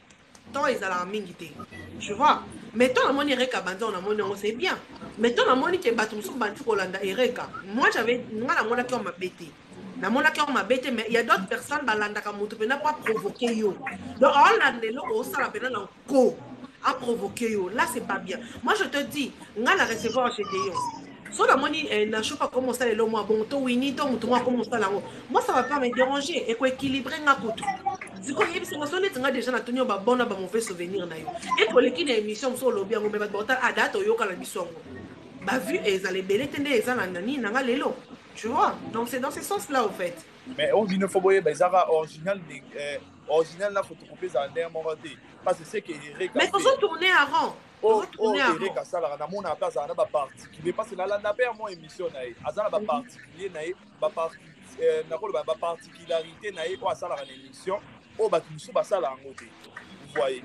ils allaient en mingité tu vois mettons la moni Ereka banda on a moni c'est bien mettons la moni que batum so bantu kolanda Ereka moi j'avais moi la mona qui on m'a bêté na mona qui on m'a bêté mais il y a d'autres personnes balanda ka mutu pena pas provoquer yo donc on a le lo ça la pena na ko à provoquer yo là c'est pas bien moi je te dis nga la recevoir chez Deyo so la moni na chopa comment ça le moi bon to wini to mutu moi comment ça là moi ça va pas me déranger et ko équilibrer nga kutu diko yebi so sonne tinga déjà na tonyo ba bona ba mauvais souvenir na yo et pour les qui na émission so lobi ngo be ba bota à date yo kala bisongo ba vu et ça les belé tende ça na nani na nga lelo tu vois donc c'est dans ce sens là au fait mais on vient faut boyer bazara original original la photocopie en dernier moment parce que c'est que Eric mais faut tourner avant Eric Kasala na mona place na ba particulier parce que na la paix moi émission na azala ba particulier na ba na ko ba particularité na ko asala na émission o ba tusu ba sala ngote vous voyez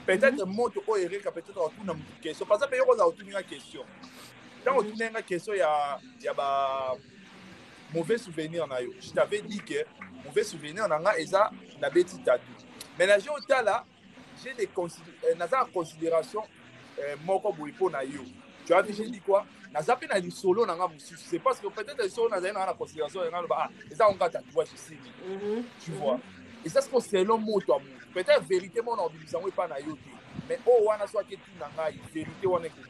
peut-être moto o Eric peut-être autour na question parce que yo za autour na question quand autour na question ya ba mauvais souvenir na yo je t'avais dit que mauvais souvenir na nga eza na beti tatu mais na jo tala j'ai des considération moko boipo na yo tu as déjà dit quoi na zapi na solo na nga mususu c'est parce que peut-être solo na zana na considération na ba eza on gata tu vois ici tu vois et ça c'est selon moto amour peut-être vérité mon organisation est pas na yo mais oh wana soit que tu na nga vérité wana que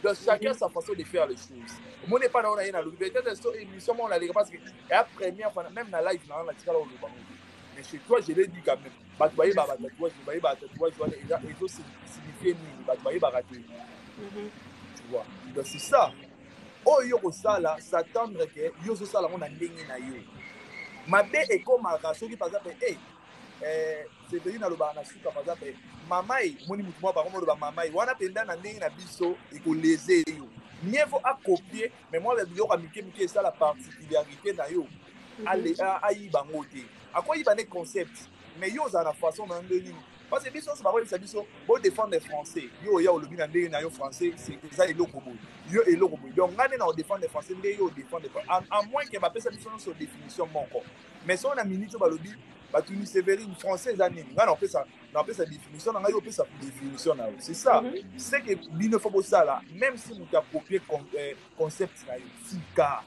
donc chacun sa façon de faire les choses mon n'est pas na ina le peut-être émission on la parce que la première fois même na live na tika la Mais chez toi, je l'ai dit quand même. Bah, tu voyais, bah, tatouage, tu voyais, bah, tatouage, et tout signifier nini, bah, tu voyais, bah, raté. Tu vois. Donc, c'est ça. Oh, yo, ça, là, s'attendre que yo, ça, là, on a ndenge na yo. Mabe ekomaka soki par exemple Séverine alobaka na suka par exemple mamai moni mutu mwa bango moloba mamai wana mpenza na ndenge na biso ekoleze yo mieux vaut akopie mais moi biloko ya mike mike esala particularité na yo ayiba ngo te akoyiba ne concept mais yo ozala na façon na ndenge nini parce que biso nyonso bakoyebisa biso bodéfendre français yo oya olobi na ndenge na yo français eza eloko boye yo eloko boye donc ngai nde na odéfendre français nde yo odéfendre à moins ke bapesa biso nyonso définition moko mais so na minute oyo balobi batuni Séverine français eza nini ngai napesa définition na ngai yo opesa définition na yo c'est ça c'est que bino fo bosala même si moto akopie concept na yo tika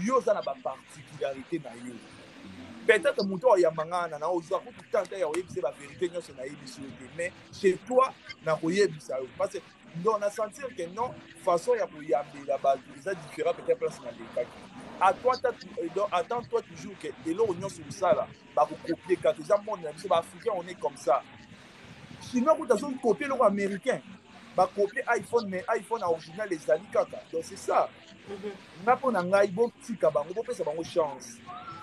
yo oza na baparticularité na yo peut-être moto oyambanga na ozwa kutu tanta ya oyebisa bavérité nyonso nayebiso yo te mais chez toi na koyebisa yo parce que donc na sentir que non façon ya koyambela bato eza différent peut-être place na lekaki attends-toi toujours que eloko nyonso osala bakokopie kaka eza monde na biso baafricain on est comme ça chinois kuta azoki kopie eloko américain bakopie iphone mais iphone original ezali kaka donc c'est ça nga mpo na ngai botika bango bopesa bango chance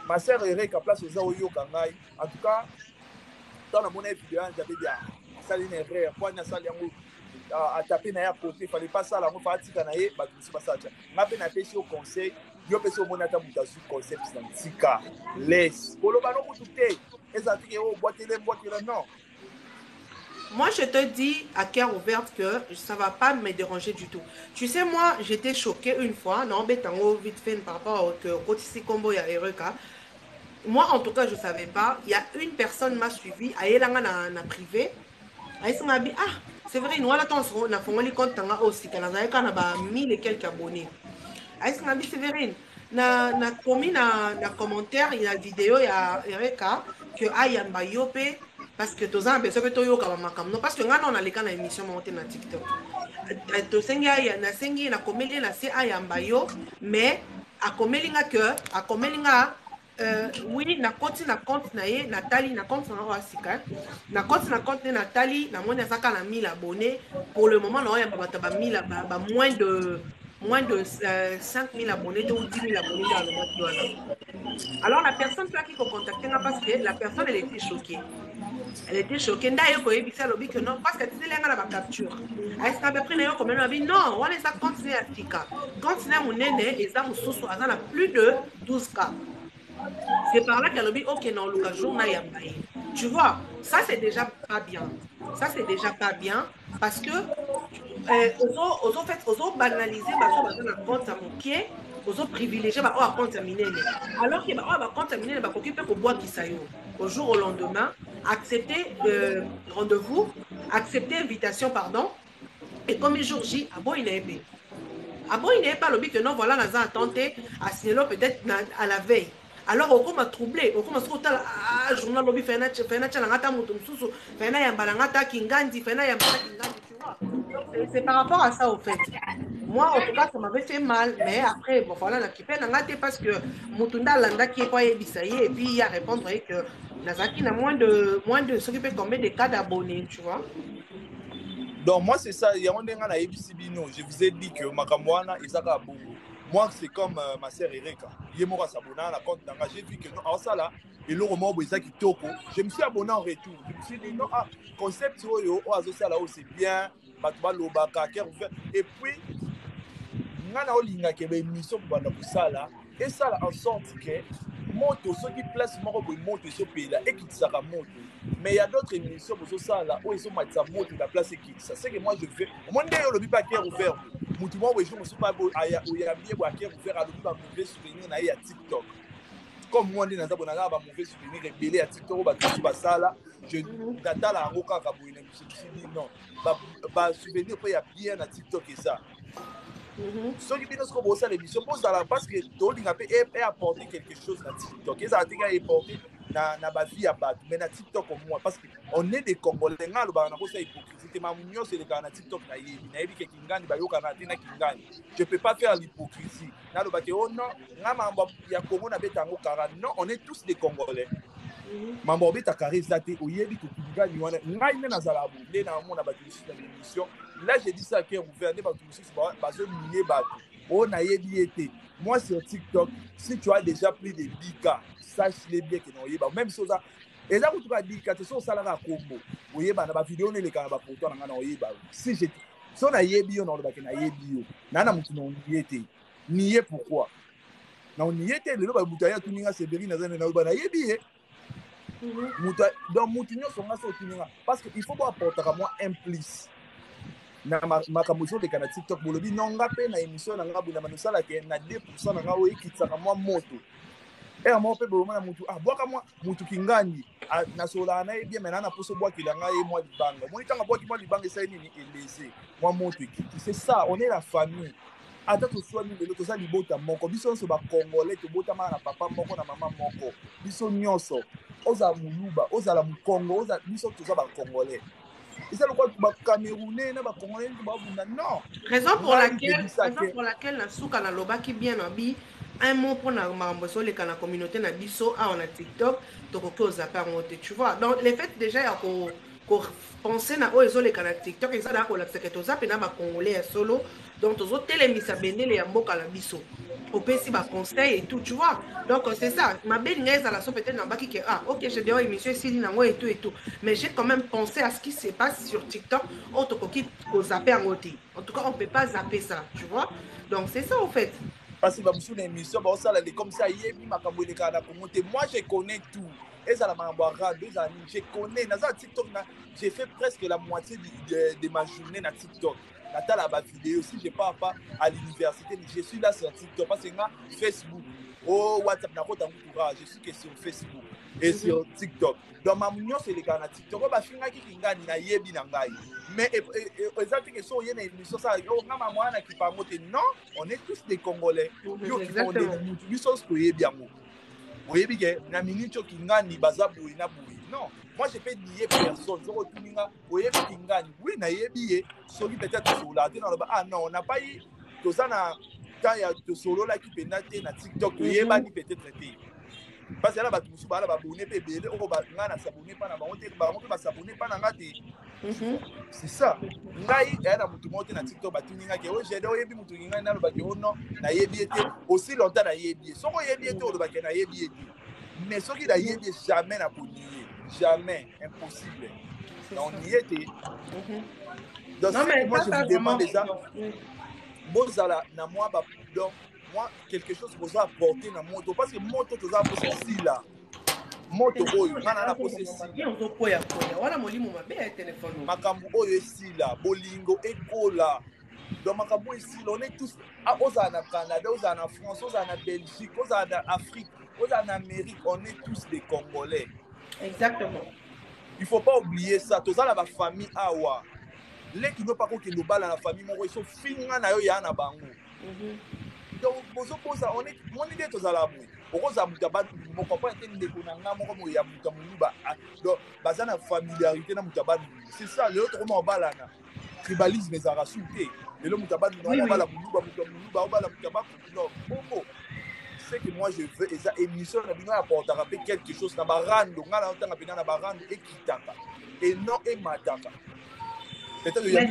ma sœur Ereka place oza oyoka ngai en tout cas tant na mona video ya nzabe bia asali na erreur kwani asali yango atape na ye akote fallait pas sala yango faa tika na ye bato mosusu basala tia nga mpe napesi yo conseil yo pesi omoni ata moto azwi concept na tika laisse koloba no kutu te ezala tike o boitele non. Moi, je te dis à cœur ouvert que ça ne va pas me déranger du tout. Tu sais, moi, j'étais choquée une fois, non, vite fait par rapport au Kotisi Kombo et à Ereka. Moi, en tout cas, je ne savais pas. Il y a une personne m'a suivi, elle na privé. Elle m'a dit, ah, c'est vrai, nous, on a fait un compte aussi, qu'elle a 1000 et quelques abonnés. Elle m'a dit, Séverine, na commis na commentaire, il y a une vidéo, il y a Ereka, que Ayamba Yopé, parce que tu as besoin de toi parce que on a les cas émission monter na TikTok to senga na sengi na komeli na se ayamba yo mais a komelinga que a komelinga oui na compte na ye Nathalie na compte na wasika na compte Nathalie na mona saka na 1000 abonnés pour le moment na yamba ba 1000 ba moins de 5000 abonnés ou 10 000 abonnés dans le mois. Alors la personne qui a contacté parce que la personne elle était choquée. Elle était choquée. D'ailleurs, quand elle a dit que non, parce que tu sais, elle a ma capture. Est-ce qu'elle a pris un comme elle a dit non, on les a continué à Tika. Continué à mon aîné, et ça, mon sous elle a plus de 12 cas. C'est par là qu'elle a dit ok, non, le jour n'a pas. Tu vois, ça c'est déjà pas bien. Ça c'est déjà pas bien parce que aux banaliser, on compte à mon pied. Aux privilégiés, on va contaminer. Alors que on va contaminer, on va occuper pour boire qui ça y est. Au jour au lendemain, accepter rendez-vous, accepter invitation, pardon, et comme le jour J, à bon il est épais. À bon il n'est pas le but que non, voilà, on a tenté à signaler peut-être à la veille. Alors, on m'a troublé, on commence à journal lobby, fait un ngata mutum susu, fait un yambalangata kingandi, fait un yambala kingandi, tu vois. C'est par rapport à ça, au fait. Moi, en tout cas, ça m'avait fait mal, mais après, bon, voilà, on a kiffé, parce que Mutunda Landa qui est pas ébisaillé, et puis il y a répondre que Nazaki n'a moins de s'occuper combien de cas d'abonnés, tu vois. Donc, moi, c'est ça, il y a un denga na EBCBino, je vous ai dit que Makamwana et Saka Bongo. Moi, c'est comme ma sœur Ereka. Yemora s'abonna à la compte d'engagé, j'ai vu que non, alors ça là, et le roman Boisaki Toko, je me suis abonné en retour. Je me suis dit, non, concept, ça là, c'est bien, Batba Lobaka, et puis, nana olinga ke ba émission pour banda kusala et ça là en sorte que moto ceux qui place moko boy moto so pela et qui sera moto mais il y a d'autres émissions pour ça là où ils sont matza moto la place qui ça c'est que moi je fais mon ndé yo lobi pas cœur ouvert mutu mo wejo musu pas aya oya bien ba cœur ouvert lobi ba mauvais souvenir na ya TikTok comme moi ndé naza bonanga ba mauvais souvenir rebelle à TikTok ba tout ba ça là je data la ngoka ka boyina je me suis dit non ba souvenir pas ya bien na TikTok et ça. Ceux qui viennent comme ça l'émission parce que Dolinga peut apporter quelque chose dans TikTok. Ils ont apporté dans ma vie à battre, mais dans TikTok comme moi parce que on est des Congolais. On a ça hypocrisie. Ma mignon c'est le cas dans TikTok na yebi ke kingani ba yo kana tina kingani. Je peux pas faire l'hypocrisie. Na lo ba ke oh non, na mamba ya Congo na betango kara. Non, on est tous des Congolais. mambo obetaka eza te oyebi tokingani wana ngai nde nazala bonde na mona bato mosusu na l'émission là j'ai dit ça qui est ouvert nde bato mosusu bazoniye bato oyo nayebi ye te. Moi sur TikTok, si tu as déjà plus de 10K, sache-le bien que non, même si ça, et là où tu as 10K, tu sais, on s'en a combo. Oui, bah, na vidéo ne les canaux pour toi, na oyiba. Si j'ai, si on a yebi, on a le na yebi, na na mutu non yete, nié pourquoi? Na on yete, le ba mutaya tuninga seberi na zane na oyiba na yebi. Muta, donc mutinyo songa so tuninga, parce que il faut pas apporter à moi un plus. Na makambo de kana TikTok bolobi nonga pe na émission na ngabu na manusala ke na 2% na ngawo ikitsaka mwa moto mo pe bo na mutu bwaka mwa mutu kingani na sola na bien maintenant na poso bwaki la ngai mwa libanga mo itanga bwaki mwa libanga ça nini elese mwa moto ikiti. C'est ça, on est la famille. Ata to soa ni lelo to za libota moko biso nso ba congolais to bota na papa moko na mama moko biso nyonso oza muluba oza la mukongo oza biso to za ba congolais. Et c'est le quoi ba Camerounais na ba Congolais ba bunda non. Raison pour laquelle na suka na lobaki bien na bi un mot pour na mambo so le kana communauté na biso on a TikTok to ko zapper ngote tu vois. Donc le fait déjà ya ko penser na ozo le kana TikTok et ça da ko la seketo zapper na ba Congolais solo donc tozo telemisa bendele ya mboka la biso. Au PC ba conseil et tout tu vois. Donc c'est ça ma belle ngaise à la so peut-être na baki que OK j'ai déjà émission ici na ngo et tout mais j'ai quand même pensé à ce qui se passe sur TikTok auto ko zapper ngote. En tout cas on peut pas zapper ça tu vois. Donc c'est ça en fait. Parce que bah sur l'émission bah ça là comme ça yebi makambo de kana commenter moi je connais tout et ça la mambara 2 années je connais na ça TikTok j'ai fait presque la moitié de ma journée na TikTok. Natala ba vidéo si je pars pas à l'université je suis là sur TikTok parce que na Facebook WhatsApp na kota mutura je suis que sur Facebook et sur TikTok. Dans ma munion c'est les gars na TikTok ba finga ki kingani na yebi na ngai mais exactement que so yena émission ça ngama mwana ki pamote non on est tous des Congolais yo qui font des mutu biso ko yebi yango oyebi ke na minute kingani bazabu na boui non. Moi, je peux nier personne. Je retourne au Kingani. Oui, na yebi soki peut-être sur la non, on n'a pas eu tout ça quand il y a de solo là qui peut nater na TikTok, yebani peut-être traité. Parce que là ba tout ba ba abonné pe belé o ba ngana s'abonner pas na ba on te ba on peut s'abonner pas na ngate. C'est ça. Ngai na mutu monte na TikTok ba tuninga ke o j'ai do yebi mutu ngai na lo ba ke o non na yebi été aussi longtemps na yebi. Soko yebi été o lo ba ke na yebi été. Mais ce qui n'a jamais n'a pas nié. Jamais, impossible. Donc, on y était. Donc, non, mais moi, je vous demande déjà, Bozala, na moi, donc, moi, quelque chose que vous apporter dans moto, parce que moto, tu as apporté ici, là. Moto, oyo, on a apporté ici. Makambu, oyo, ici, là. Bolingo, Ekola. Donc, Makambu, ici, on est tous, aux en Canada, aux en France, aux en Belgique, aux en Afrique, aux en Amérique, on est tous des Congolais. Exactement. Il ne faut pas oublier ça. Tous la famille awa. Les qui ne pas que nous bal la famille, ils sont finis na yo ya na bango. Donc on est mon idée tous à la boue. Okoza mutaba mon papa était ndeko na nga moko mo ya mutamuluba. Donc bazana familiarité na mutaba. C'est ça le autre comment balana. Tribalisme les arasuté. Et le mutaba non bala muluba mutamuluba bala mutaba non. Bobo. C'est que moi je veux et ça émission na bino apporter rappeler quelque chose na barando ngala ntanga pena na barando et kitaka et non et mataka peut-être il y a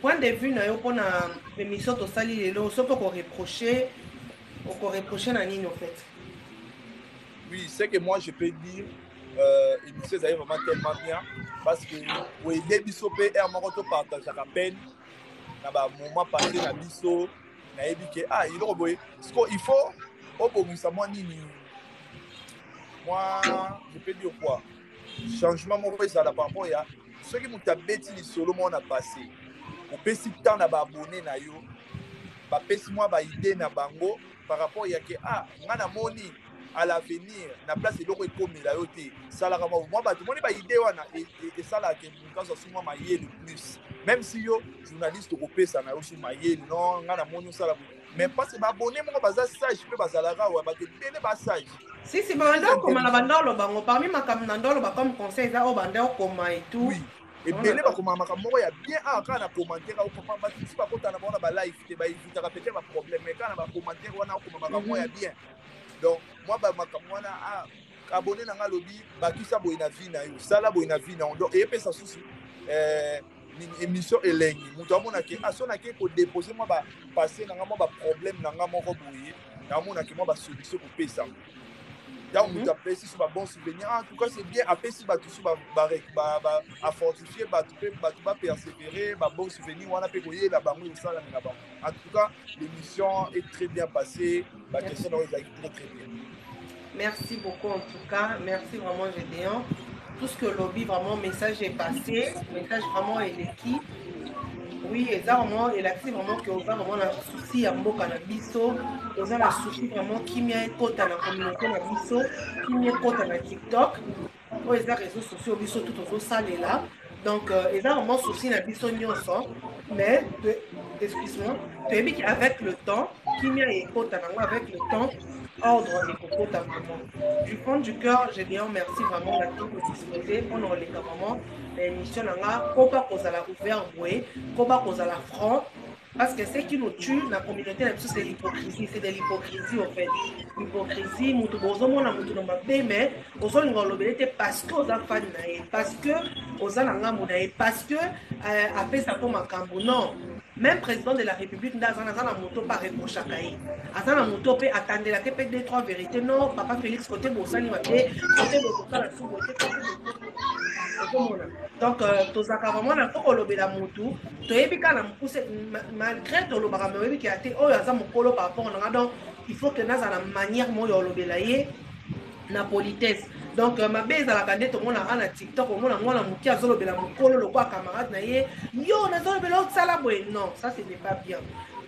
point de vue na yo pona émission to sali lelo so ko reprocher na nini en fait. Oui, c'est que moi je peux dire émission ça est vraiment tellement bien parce que oui début sopé et moko to partage à peine na ba moment passé na biso na ebike il roboye il faut obomisa moi nini moi je peux dire quoi changement moko ezala par rapport ya ceux qui mutabeti li solo mo na passé au pesi temps na ba abonné na yo ba pesi moi ba idée na bango par rapport ya que ngana moni à l'avenir na place eloko ekomela yo te salaka moi ba moni ba idée wana et sala ke mukaso suma mayele plus même si yo journaliste kopesa na yo sur mayele non ngana moni sala mais parce que ba abonné mo baza sage pe bazalaka wa ba te bele ba sage si banda comme na bandolo bango parmi makam ndolo ba comme conseil za o banda koma et tout oui et bele ba koma makam moko ya bien kana commentaire au papa ba si ba kota na bona ba live te ba éviter répéter ba problème mais kana ba commentaire wana koma makam ya bien donc moi makambo wana abonné na nga lobi bakisa boye na vie na yo sala boye na vie na yo donc eyepesa susu émission elengi moto amonake asonake kodépose mwa bapasse na nga mwa baproblème na nga moko boye namonake mwa basolution kopesa donc moto apesi so babon souvenir en tout cas c'est bien apesi bato so afortifie bato mpe bato bapersévérer babon souvenir wana mpe koyela bango esalami na bango en tout cas l'émission est très bien passée baquestion nango ezalaki très très bien. Merci beaucoup en tout cas, merci vraiment Gédéon. Tout ce que lobby vraiment message est passé, message vraiment est l'équipe. Oui, et ça vraiment et là c'est vraiment que on va vraiment la souci à mboka na biso, on a la souci vraiment qui m'y a écouté dans la communauté na biso, qui m'y écouté dans TikTok. Oh, les réseaux sociaux biso tout au ça là. Donc et ça vraiment souci na biso nyonso, mais excuse-moi, tu as vu qu'avec le temps, qui m'y a écouté avec le temps ordre et coco vraiment. Du fond du cœur, je dis merci vraiment à tous les disposés pour nous les vraiment l'émission là, comment cause à la ouvert boué, comment cause à la franc. Parce que ce qui nous tue, la communauté, c'est l'hypocrisie. C'est de l'hypocrisie, en fait. L'hypocrisie, nous avons mais nous avons parce que nous avons fan, parce que nous avons parce que après ça comme un cambo. Non. Même président de la République, nous avons un moto par reproche à Kaï. Azana moto peut attendre la TP des trois vérités. Non, papa Félix, côté Bossani, côté Bossani, donc, tu as vraiment un peu de la moto. Tu as malgré tout le barame qui a été oh yaza mokolo par rapport à donc il faut que nous à la manière moi yolobelaye na politesse. Donc ma base à la candidate on a na TikTok on a moi na muki azolobela mokolo le quoi camarade na ye yo na zolobela sala boy non ça ce n'est pas bien.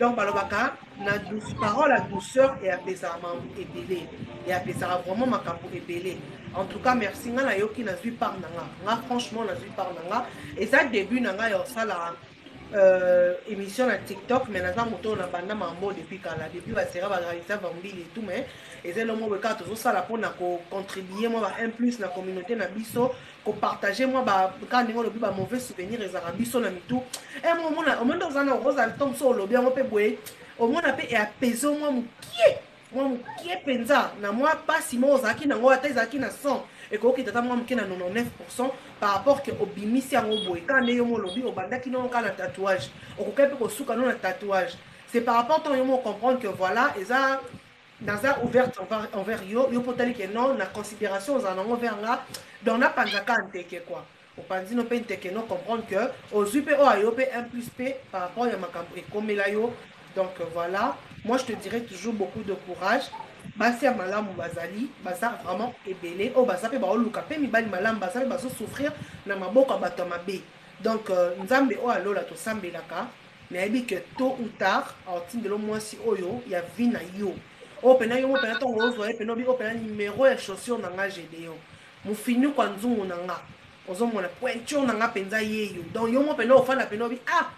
Donc balobaka na douce parole la douceur et apaisement ébélé et apaisera vraiment ma campo ébélé. En tout cas merci nga yo qui na zui par nga franchement na zui par nga et ça début nga yo sala émission à TikTok mais naza moto na banda mambo depuis kala depuis ba sera ba réaliser vambili et tout mais et c'est le mot ka to ça la pour na ko contribuer moi un plus na communauté na biso ko partager moi ba ka ndingo lobi ba mauvais souvenir et za biso na mitu et moi mona au moins dans un rosa tom so lobi on peut boyer au moins pe et apaiser moi mukie penza na moi pas si moi zaki na ngwa tezaki na 100 et ko ki tata moi mke na 99% par rapport que obimisi yango boye quand yo mo lobi obandaki non ka na tatouage okokepe ko suka non na tatouage c'est par rapport to yo mo comprendre que voilà et ça dans un ouverte envers yo potali que non na considération za nango vers là donc na panzaka anteke quoi au panzi no pe nteke non comprendre que aux UP o ayo pe 1 plus P par rapport ya makambo et comme la yo. Donc voilà, moi je te dirais toujours beaucoup de courage. Basi malamu bazali, basa vraiment ébélé. Oh basa pe ba oluka pe mi bali malamu basa pe baso souffrir na maboko bato mabe. Donc nzambe o alola to sambelaka, mais ebi que tôt ou tard, en de lo moins si oyo, ya vie na yo. Oh pena yo mo pena ton ozo e pena bi o pena numéro ya chaussure na nga Gédéon. Mu finu kwa nzungu na nga. Ozo mona pointure na nga penza yeyo. Donc yo mo pena ofanda pena bi ah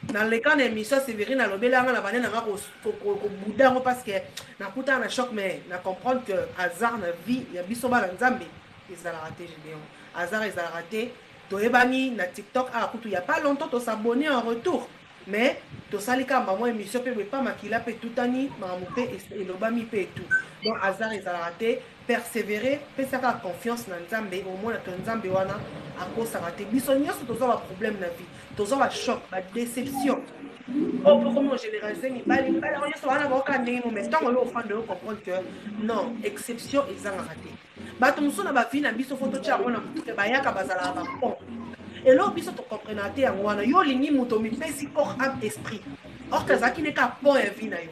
dans le cas de l'émission Sévérine, on a parlé de parce que na un choc, mais na comprendre que hasard na vie, il y a bisoba dans Zambie, ils ont raté Gédéon. Hasard ils ont raté. Toebani na TikTok il y a pas longtemps tu s'abonner en retour. Mais to salika moi émission peut pas makila peut tout ani mamoupe et lobami peut tout. Donc hasard ils ont raté, persévérer, faire ça confiance dans Zambie au moins dans Zambie wana à cause ça raté. Bisognos tu as un problème na vie. Tu as un choc, une déception. Oh, pour comment généraliser, mais on est sur un avocat, mais tant qu'on est au fond de comprendre que non, exception, ils ont raté. Bah, tout le monde a vu, biso photo de char, on a tout que bayaka bazala bon. Et là, biso to comprenate en wana, yo lini muto mi pesi corps âme esprit. Or kazaki ne ka bon envie na yo.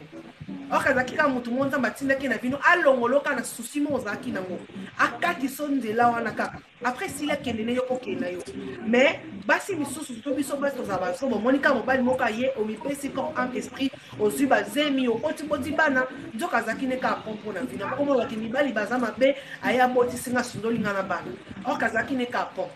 Or kazaki ka mutu monza batinda ki na vino alongolo kana souci mo zaki nango. Akati sonde la wana kaka. Après s'il a kendene yo kokena yo. Mais basi misusu to biso baso za baso bo monika mobali moka ye o mi pesi corps âme esprit o zuba zemi o oti bodi bana nzoka zaki ne ka pompo na vino. Komo waki mibali bazama be aya boti singa sundoli ngana bana. Or kazaki ne ka pompo.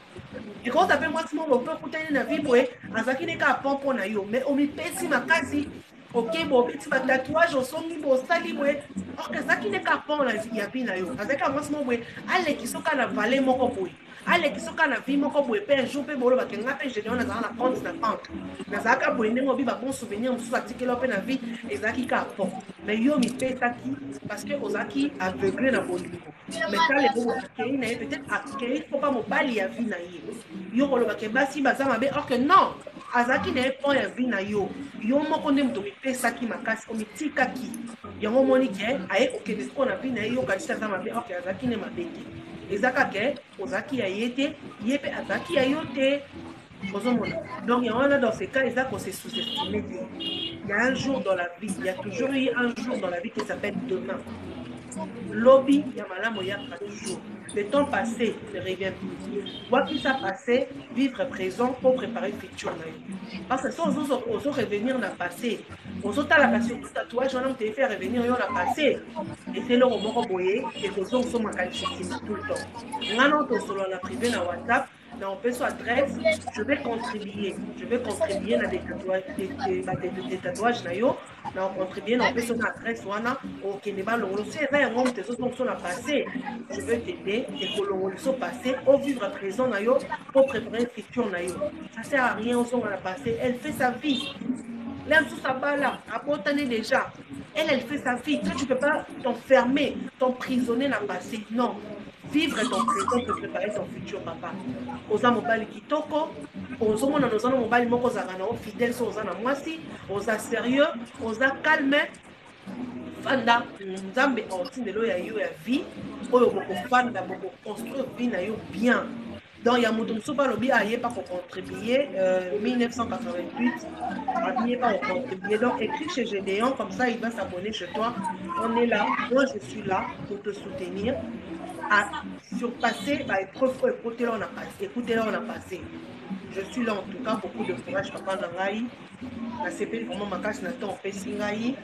Et quand tu appelles moi, tu m'as peu coûté une vie, azaki ne ka pompo na yo, mais o mi pesi makasi ok bon petit ba tatouage osongi bo sali boye or que ça qui n'est qu'à pont la vie ya bina yo avec un moment boye ale qui soka na valet moko boye ale qui soka na vie moko boye pe un jour pe bolo ba kenga pe général na na compte na banque na zaka boye ndenge bi ba bon souvenir musu atikelo pe na vie ezaki ka pont mais yo mi pe taki parce que ozaki aveuglé na bolingo mais ça les bon akei na peut-être akei faut pas mo bali ya vie na ye yo kolo ba ke basi baza mabe or que non azaki na pont ya vie na yo yo moko nde moto mipesaki makasi omitikaki yango moni ke aye kokende siko na vie na ye yokanisi aza mabe ok azalaki nde mabe te ezaka ke ozalaki ya ye te ye mpe azalaki ya yo te ozomona donc yango wana dans ce cas eza kose sous-estimer te il y a un jour dans la vie il y a toujours eu un jour dans la vie qui s'appelle demain lobby ya malamu yaka toujours le temps passé ne revient plus quoi qu'il ça passé vivre présent pour préparer le futur parce que si on veut revenir dans le passé on veut la sur tout tatouage on te faire revenir dans le passé et c'est le moment qu'on voyait et que on se manque tout le temps maintenant on se la privé dans WhatsApp on peut sur adresse je vais contribuer dans des tatouages na yo na contribuer on peut sur adresse wana ok ne ba longolo c'est vrai on te sur la passé je veux t'aider et que longolo so passé au vivre présent na yo pour préparer le futur na yo ça sert à rien on son la passé elle fait sa vie l'âme sous sa balle là apportez déjà elle fait sa vie toi tu peux pas t'enfermer t'emprisonner dans le passé non vivre ton présent pour préparer ton futur papa oza mobali kitoko ozomona oza na mobali moko ozalaka na fidèle so oza na mwasi oza sérieux oza calme fanda nzambe otindelo ya yo ya vie oyo bokofanda bokoconstruire vie na yo bien donc il y a moto mosusu balobi aye pas contribuer 1988 aye pas contribuer donc écris chez Gédéon comme ça il va s'abonner chez toi on est là moi je suis là pour te soutenir à surpasser épreuve écoutez là on a passé je suis là en tout cas beaucoup de courage papa Nangai la CP vraiment ma casse n'attend en fait Singai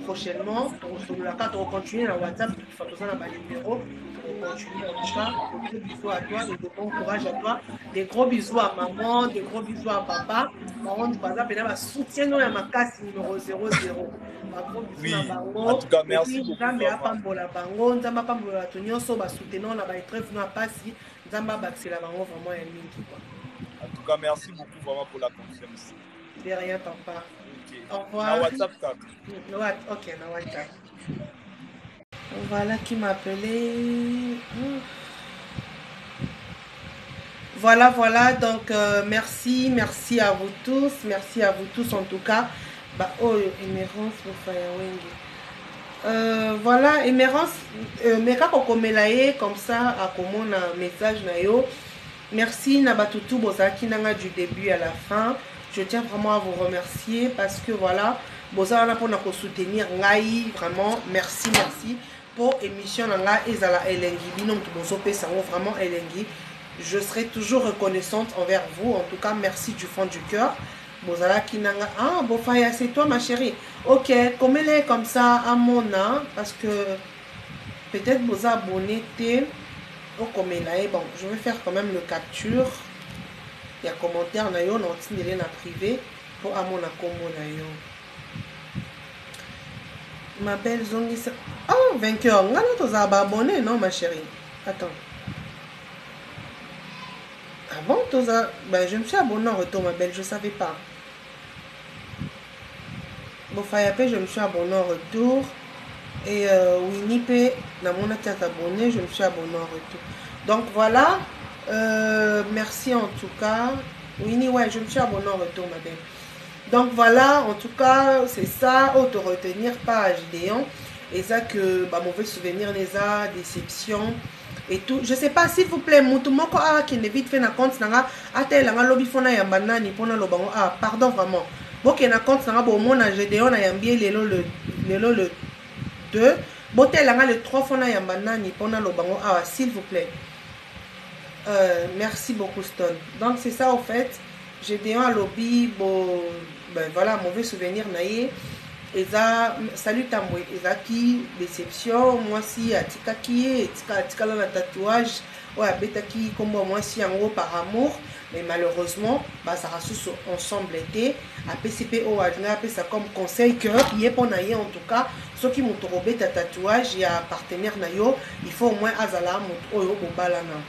prochainement sur la carte on continue dans WhatsApp tout ça dans le numéro on continue en tout cas des gros bisous à toi de bon courage à toi des gros bisous à maman des gros bisous à papa on par exemple là soutien dans ma casse numéro 00 oui en tout cas merci beaucoup Nzambe apambola bango Nzambe apambola to nyonso ba soutenant na ba épreuve na pasi Nzambe abakisela bango vraiment ya mingi quoi. En tout cas merci beaucoup vraiment pour la confiance. De rien papa. Okay. Au revoir. Na WhatsApp tap. Ok na WhatsApp. Voilà qui m'a appelé. Voilà donc merci à vous tous en tout cas. Bah oh émérance pour faire wengi. Voilà émérance meka kokomelaye comme ça à comment un message na yo. Merci Nabatutu Bozaki Nanga du début à la fin. Je tiens vraiment à vous remercier parce que voilà, Bozana pour nous soutenir Ngai vraiment merci pour émission Nanga Ezala Elengi binom Bozope Sango vraiment Elengi. Je serai toujours reconnaissante envers vous. En tout cas, merci du fond du cœur. Bozala Kinanga. Ah, Bofaya, c'est toi ma chérie. Ok, comme elle est comme ça à mon âme parce que peut-être Boza abonné au commentaire. Bon, je vais faire quand même le capture. Il y a commentaire na yo na privé pour à mon combo na yo. Ma belle Zongi. Oh, vainqueur. On a tous abonné, non ma chérie. Attends. Avant tous ben je me suis abonné en retour ma belle, je savais pas. Bon Fayape, je me suis abonné en retour. Et Winnie P, dans mon tête abonné, je me suis abonné en retour. Donc voilà, merci en tout cas. Winnie, ouais, je me suis abonné en retour, ma belle. Donc voilà, en tout cas, c'est ça, auto retenir pas Gédéon. Et ça que, bah, mauvais souvenir, les déception et tout. Je sais pas, s'il vous plaît, Moutoumoko qui ne vite fait na compte, nanga, ate langa lobby fona yambana ni pona lobango. Ah, pardon vraiment. Bon, qui na compte, nanga, bon, mon Gédéon na yambié le 2. Botel langa le 3 fona yambana ni pona lobango. Ah, s'il vous plaît. Merci beaucoup Stone. Donc c'est ça au fait. Gédéon à lobby, bon, ben voilà, mauvais souvenir naïe. Et ça, salut Tamoué, et ça qui déception, moi si à Tikaki, Tika la tatouage, ouais, Betaki, comme moi si en gros par amour. mais malheureusement ça sous ensemble été APCP au après ça comme conseil que y est pour naïe en tout cas ceux qui m'ont robé ta tatouage il y a partenaire nayo il faut au moins azala oyo bobalana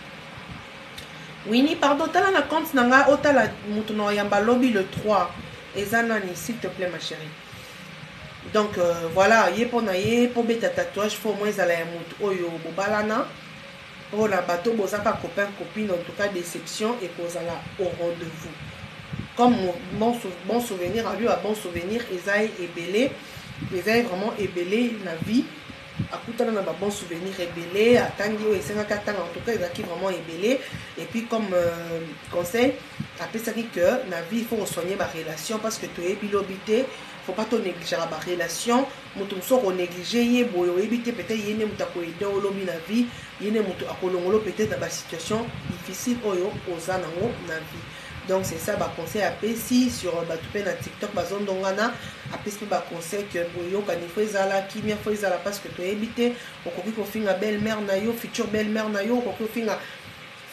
Winnie pardon tala na compte nanga otala mutuno yamba lobby le 3 ezanani s'il te plaît ma chérie. Donc voilà, y pour naïe pour bêta tatouage faut au moins azala ya mutu oyo bobalana. Pour la bateau, vous avez copain, copine, en tout cas déception et vous allez au rendez-vous. Comme bon souvenir, à lui, un bon souvenir, Esaïe est belé, Esaïe vraiment est belé, la vie. À coup de bon souvenir est belé, à Tanguy, et 5 en tout cas, Esaïe vraiment est belé. Et puis, comme conseil, après ça dit que la vie, il faut soigner ma relation parce que tu es bilobité. Faut pas te négliger la relation mutu soko négliger ye boyo ebité peut-être yene mutu akoyede olobi na vie yene mutu akolongolo peut-être dans ba situation difficile oyo oza nango na vie. Donc c'est ça ba conseil apesi sur ba tout na TikTok bazondongana apesi ba conseil que boyo kanifo ezala kimia fo ezala parce que to ebité okoki ko finga belle-mère na yo future belle-mère na yo okoki ko finga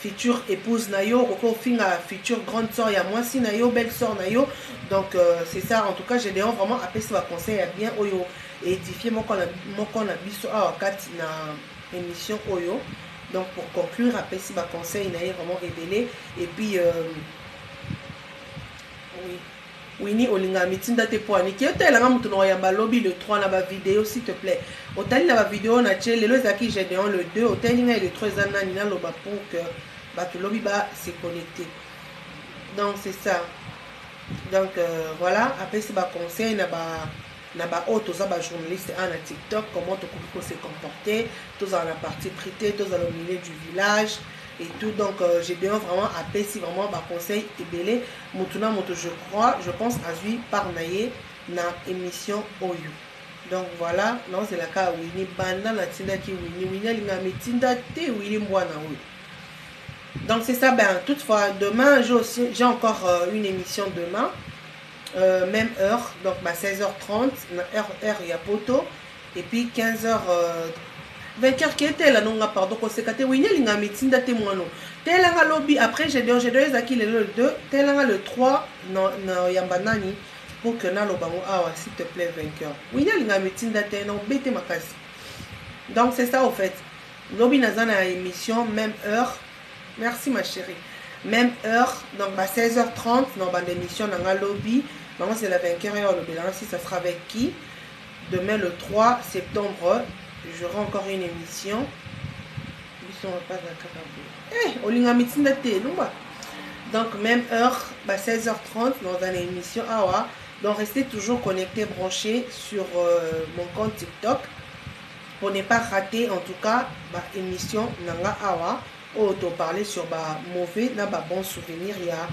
future épouse nayo koko finga future grande sœur ya moi si nayo belle sœur nayo donc c'est ça en tout cas j'ai vraiment appelé ça conseil à bien oyo édifier mon na biso a wakati na émission oyo donc pour conclure appelé ça conseil nayo vraiment révélé et puis oui Winnie olinga mitinda te poani ki otela nga mutu no yamba lobby le 3 na ba vidéo s'il te plaît otali na ba vidéo na tche lelo ezaki Gédéon le 2 otali nga le 3 ezana nina loba pour que bato lobby ba se connecter donc c'est ça donc voilà après c'est ba conseil na ba auto za ba journaliste en TikTok comment to ko se comporter tous dans la partie privée tous dans le milieu du village et tout donc j'ai bien vraiment appelé si vraiment ba conseil ebelé mutuna moto je pense à lui par naye na émission oyo donc voilà non c'est la cas Winnie banda na tinda ki Winnie alinga metinda te Winnie mwana oyo donc c'est ça ben toutefois demain j'ai encore une émission demain même heure donc 16h30 heure ya poto et puis 15h 20h qui était là non pardon conséquenté Winnie linga metinda te mwano telanga lobby après j'ai deux ezaki le 2 telanga le 3 no yamba nani pour que na lobango awa s'il te plaît vainqueur Winnie linga metinda te non bête makasi donc c'est ça au fait lobby nazana émission même heure merci ma chérie même heure donc 16h30 dans bande émission nanga lobby vraiment c'est la vainqueur et le bilan si ça sera avec qui demain le 3 septembre j'aurai encore une émission. Donc même heure, 16h30 dans une émission Awa. Donc restez toujours connectés, branchés sur mon compte TikTok pour ne pas rater en tout cas émission Nanga Awa. Auto parler sur mauvais, bon souvenir, il y a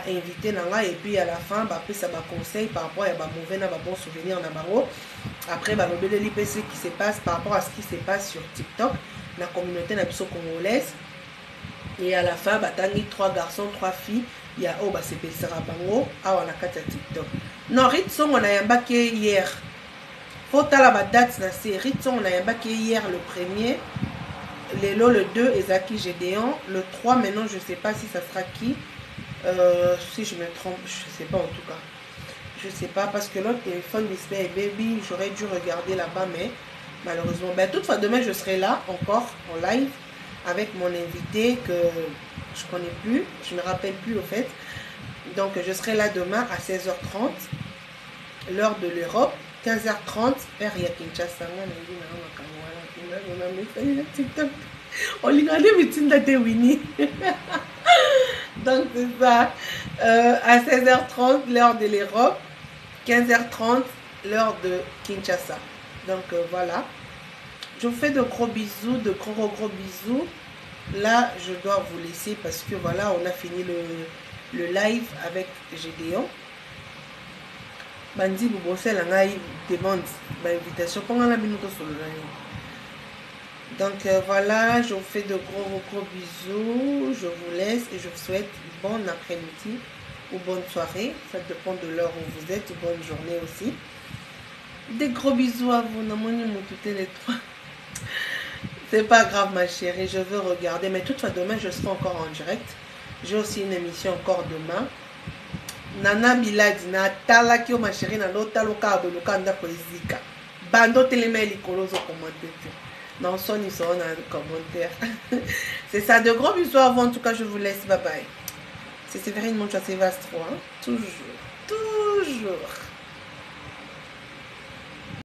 invité Nanga et puis à la fin ça conseil par rapport à mauvais bon souvenir après le l'IPC qui se passe par rapport à ce qui se passe sur TikTok la communauté congolaise et à la fin tangi 3 garçons 3 filles il y a c'est pesera bango on a 4 TikTok non ritson on a yambaki hier faut la date na série on a yambaki hier le premier le 2 Ezaki Gédéon le 3 maintenant je sais pas si ça sera qui si je me trompe je sais pas en tout cas je sais pas parce que l'autre téléphone display baby j'aurais dû regarder là-bas mais malheureusement toutefois demain je serai là encore en live avec mon invité que je connais plus je me rappelle plus au fait donc je serai là demain à 16h30 l'heure de l'Europe 15h30 heure ya Kinshasa on regarde mitinda te Winnie donc c'est ça à 16h30 l'heure de l'Europe 15h30 l'heure de Kinshasa donc voilà je vous fais de gros bisous de gros bisous là je dois vous laisser parce que voilà on a fini le live avec Gédéon bandi bobosel ngai demande invitation pour la minute solo donc voilà je vous fais de gros bisous je vous laisse et je vous souhaite bon après-midi ou bonne soirée ça dépend de l'heure où vous êtes bonne journée aussi des gros bisous à vous les trois c'est pas grave ma chérie je veux regarder mais toutefois demain je serai encore en direct J'ai aussi une émission encore demain. Nana Biladi, na talaki o ma chérie, na lota loka aboloka nda poezika. Bando telema likolozo commenter. Non, son ils sont dans les commentaires. C'est ça, de gros bisous avant. En tout cas, je vous laisse. Bye bye. C'est Séverine Monchoa, c'est Vastro. Hein? Toujours. Toujours.